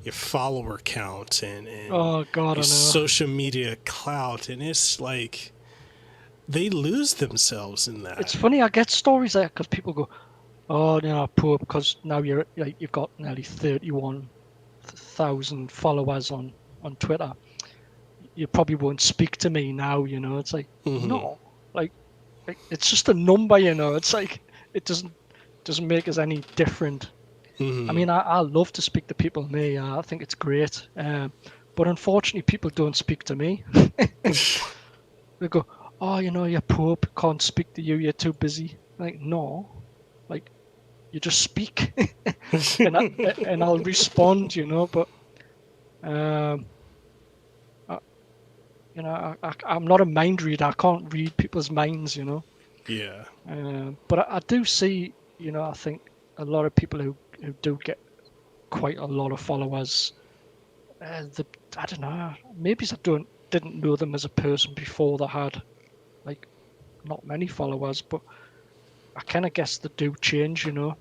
your follower count and Oh God, I your know. social media clout, and it's like they lose themselves in that. It's funny. I get stories there because people go, "Oh, you know, poor because now you've got nearly 31,000 followers on Twitter. You probably won't speak to me now." You know, it's like no, like it's just a number. You know, it's like it doesn't make us any different. I mean, I love to speak to people. Me, I think it's great. But unfortunately, people don't speak to me. They go, "Oh, you know, you're poor, can't speak to you. You're too busy." Like, no, like you just speak, and I'll respond. You know, but you know, I'm not a mind reader. I can't read people's minds. You know. Yeah. But I do see, you know, I think a lot of people who do get quite a lot of followers. I don't know. Maybe I didn't know them as a person before they had like not many followers, but I kind of guess they do change. You know.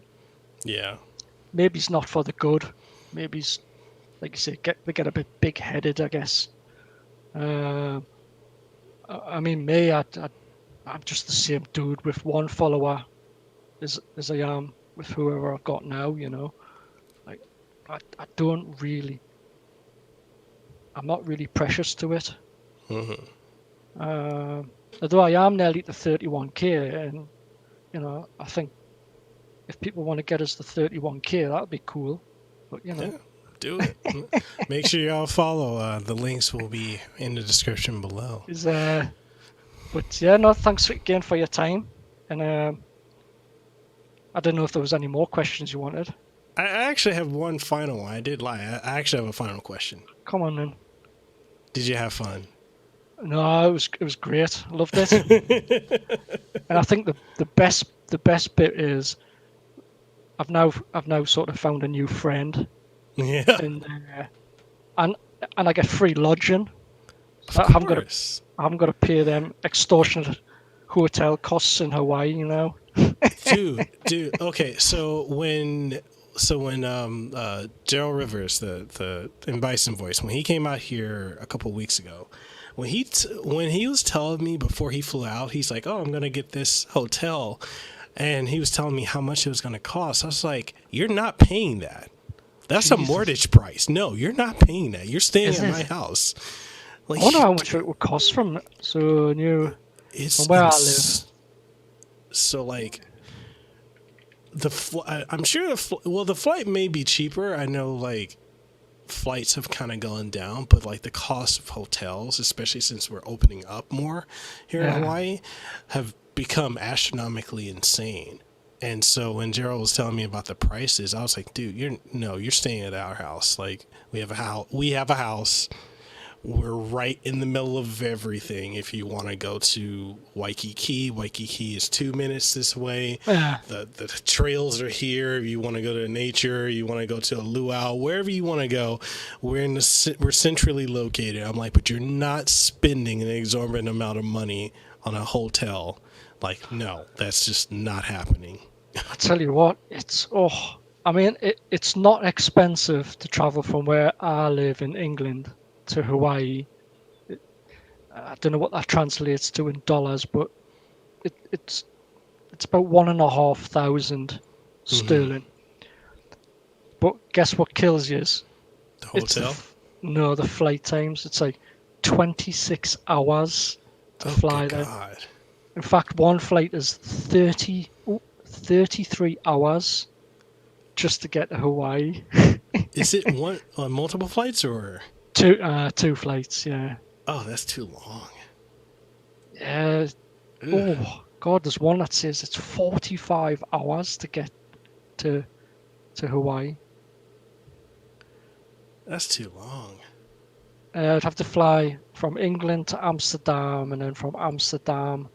Yeah. Maybe it's not for the good. Maybe it's like you say, they get a bit big-headed. I guess. I mean, me, I'm just the same dude with one follower as I am with whoever I've got now, you know. Like, I don't really, I'm not really precious to it. Although I am nearly to 31k, and, you know, I think if people want to get us to 31k, that would be cool. But, you know. Yeah, do it. Make sure y'all follow. The links will be in the description below. But yeah, no, thanks again for your time. And I don't know if there was any more questions you wanted. I actually have one final one. I did lie. I actually have a final question. Come on then. Did you have fun? No, it was great. I loved it. And I think the best bit is I've now sort of found a new friend. Yeah. And I get free lodging. Of I haven't course. got to pay them extortionate hotel costs in Hawaii, you know. Dude. Okay, so when Gerald Rivers, the In Bison voice, when he came out here a couple weeks ago, when he was telling me before he flew out, he's like, "Oh, I'm gonna get this hotel," and he was telling me how much it was gonna cost. I was like, "You're not paying that. That's a mortgage price. No, you're not paying that. You're staying at my house." Like, I wonder how much it would cost from where I live. So like I'm sure the flight may be cheaper. I know like flights have kind of gone down, but like the cost of hotels, especially since we're opening up more here in Hawaii, have become astronomically insane. And so when Gerald was telling me about the prices, I was like, "Dude, you're staying at our house. Like we have a house. We're right in the middle of everything. If you want to go to Waikiki is 2 minutes this way. Yeah. The trails are here. If you want to go to nature, you want to go to a luau, wherever you want to go, we're centrally located." I'm like, "But you're not spending an exorbitant amount of money on a hotel. Like, no, that's just not happening." I tell you what, it's not expensive to travel from where I live in England to Hawaii. I don't know what that translates to in dollars, but it's about 1,500 sterling. But guess what kills you? The hotel? No, the flight times. It's like 26 hours to fly there. God. In fact, one flight is 33 hours just to get to Hawaii. Is it multiple flights or? Two flights, yeah. Oh, that's too long. Yeah. Ugh. Oh God, there's one that says it's 45 hours to get to Hawaii. That's too long. I'd have to fly from England to Amsterdam and then from Amsterdam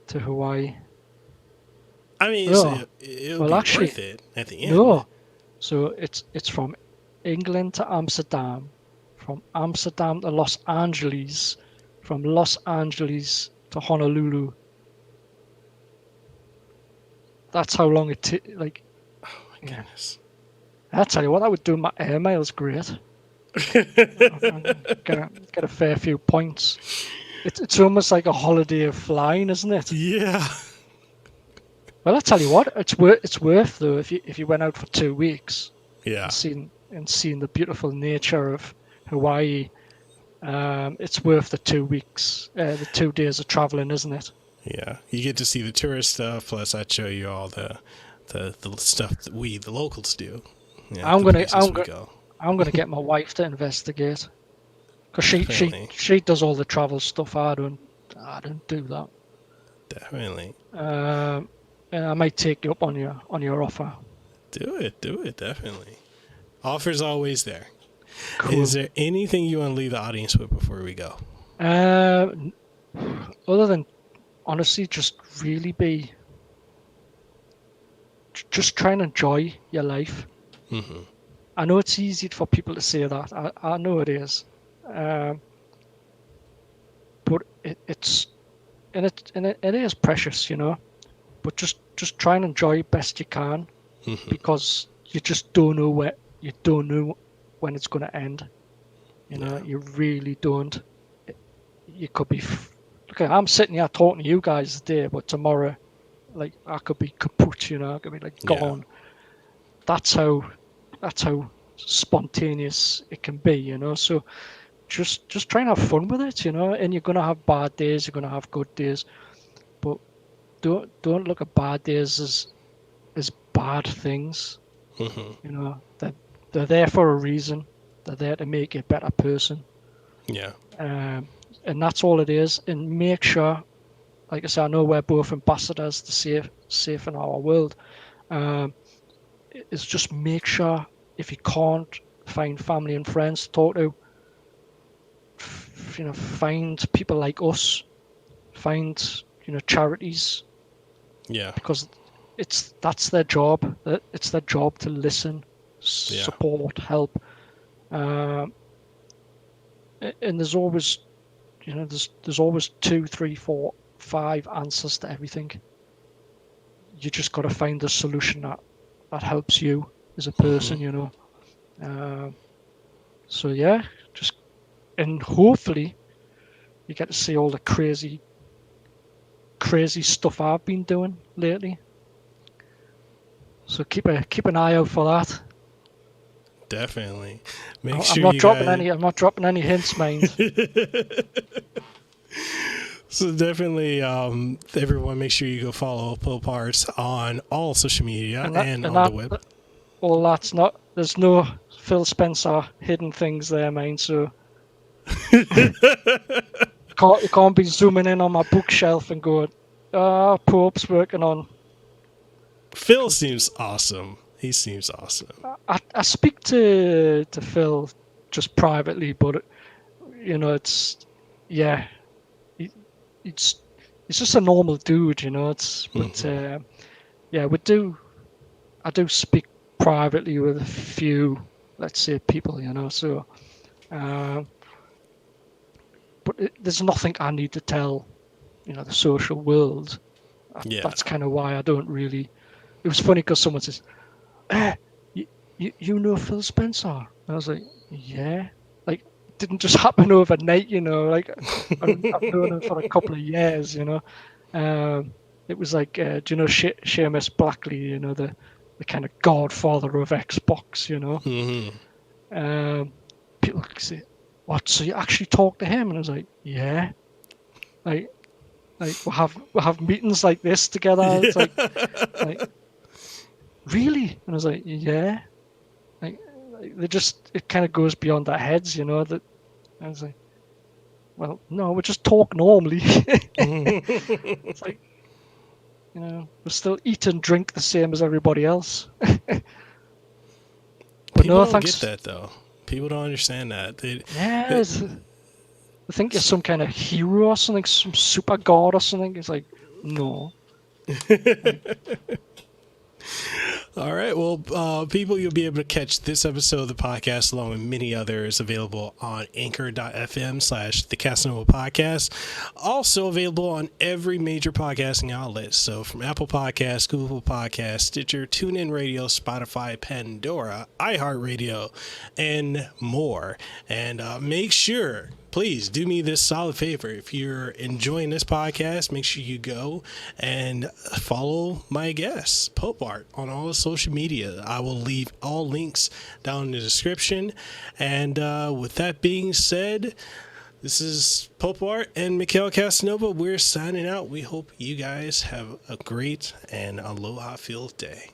to Hawaii. I mean, No. it'll Well, be actually, worth it at the end. No. So it's from England to Amsterdam, from Amsterdam to Los Angeles, from Los Angeles to Honolulu. That's how long it like. Oh my goodness. I tell you what, that would do my air miles great. Get a fair few points. It's almost like a holiday of flying, isn't it? Yeah. Well, I tell you what, it's worth though if you went out for 2 weeks. Yeah. And seeing the beautiful nature of Hawaii. It's worth the 2 weeks, the 2 days of traveling, isn't it? Yeah. You get to see the tourist stuff, plus I'd show you all the stuff that the locals do. Yeah, I'm gonna get my wife to investigate, because she does all the travel stuff. I don't do that. Definitely. And I might take you up on your offer. Do it, definitely. Offer's always there. Cool. Is there anything you want to leave the audience with before we go? Other than honestly, just try and enjoy your life. Mm-hmm. I know it's easy for people to say that. I know it is, but it is precious, you know. But just try and enjoy best you can, because you just don't know when it's going to end. You know, you really don't. You could be. Look, I'm sitting here talking to you guys today, but tomorrow, like, I could be kaput. You know, I could be like gone. That's how spontaneous it can be. You know, so just try and have fun with it. You know, and you're gonna have bad days. You're gonna have good days, but don't look at bad days as bad things. You know, they're there for a reason. They're there to make you a better person. Yeah. And that's all it is. And make sure, like I said, I know we're both ambassadors to safe in our world. Is just make sure, if you can't find family and friends to talk to, find people like us, find charities. Yeah. Because that's their job. It's their job to listen, support, help. And there's always, there's always 2, 3, 4, 5 answers to everything. You just got to find the solution that helps you as a person, you know. So yeah, and hopefully you get to see all the crazy stuff I've been doing lately. So keep an eye out for that. Definitely. I'm not dropping any hints, mind. So definitely, everyone, make sure you go follow POPeART on all social media and on the web. All that's not. There's no Phil Spencer hidden things there, mind. So you can't be zooming in on my bookshelf and going, Pope's working on. Phil seems awesome. He seems awesome. I speak to Phil just privately, but it's just a normal dude, but I do speak privately with a few, let's say, people, so but there's nothing I need to tell the social world. That's kind of why I don't really. It was funny because someone says, you know Phil Spencer? And I was like, yeah. Like, it didn't just happen overnight, like I've known him for a couple of years, It was like, do you know Seamus Blackley, the kind of godfather of Xbox, People say, what, so you actually talk to him? And I was like, yeah. Like we'll have meetings like this together. It's like really? And I was like, yeah. Like, it kind of goes beyond our heads, that I was like, well, no, we just talk normally. It's like, we still eat and drink the same as everybody else. But People no, don't thanks. get that though. People don't understand that. I think you're some kind of hero or something, some super god or something. It's like, no. All right. Well, people, you'll be able to catch this episode of the podcast along with many others available on anchor.fm/the Kasanova Podcast. Also available on every major podcasting outlet. So from Apple Podcasts, Google Podcasts, Stitcher, TuneIn Radio, Spotify, Pandora, iHeartRadio, and more. And make sure, please do me this solid favor. If you're enjoying this podcast, make sure you go and follow my guests, POPeART, on all the social media. I will leave all links down in the description. And with that being said, this is POPeART and Mekel Kasanova. We're signing out. We hope you guys have a great and aloha-filled day.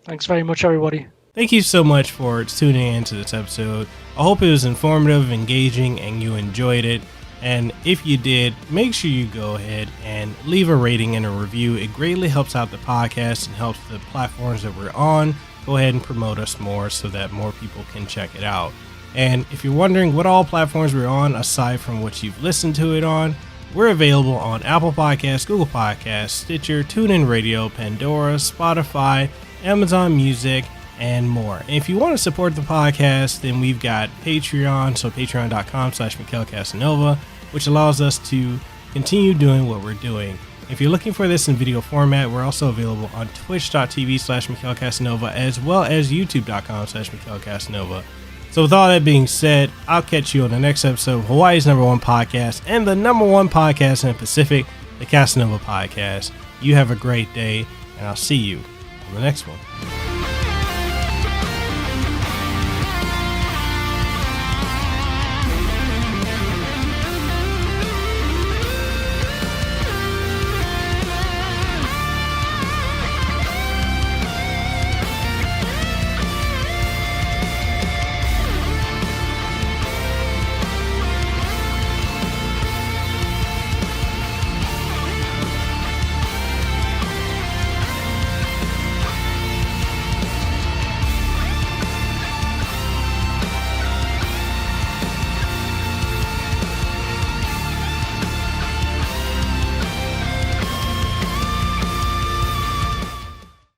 Thanks very much, everybody. Thank you so much for tuning into this episode. I hope it was informative, engaging, and you enjoyed it. And if you did, make sure you go ahead and leave a rating and a review. It greatly helps out the podcast and helps the platforms that we're on go ahead and promote us more so that more people can check it out. And if you're wondering what all platforms we're on, aside from what you've listened to it on, we're available on Apple Podcasts, Google Podcasts, Stitcher, TuneIn Radio, Pandora, Spotify, Amazon Music, and more. And if you want to support the podcast, then we've got Patreon, so patreon.com/Mekel Kasanova, which allows us to continue doing what we're doing. If you're looking for this in video format, we're also available on twitch.tv/Mekel Kasanova, as well as youtube.com/Mekel Kasanova. So with all that being said, I'll catch you on the next episode of Hawaii's #1 podcast and the #1 podcast in the Pacific, the Kasanova Podcast. You have a great day, and I'll see you on the next one.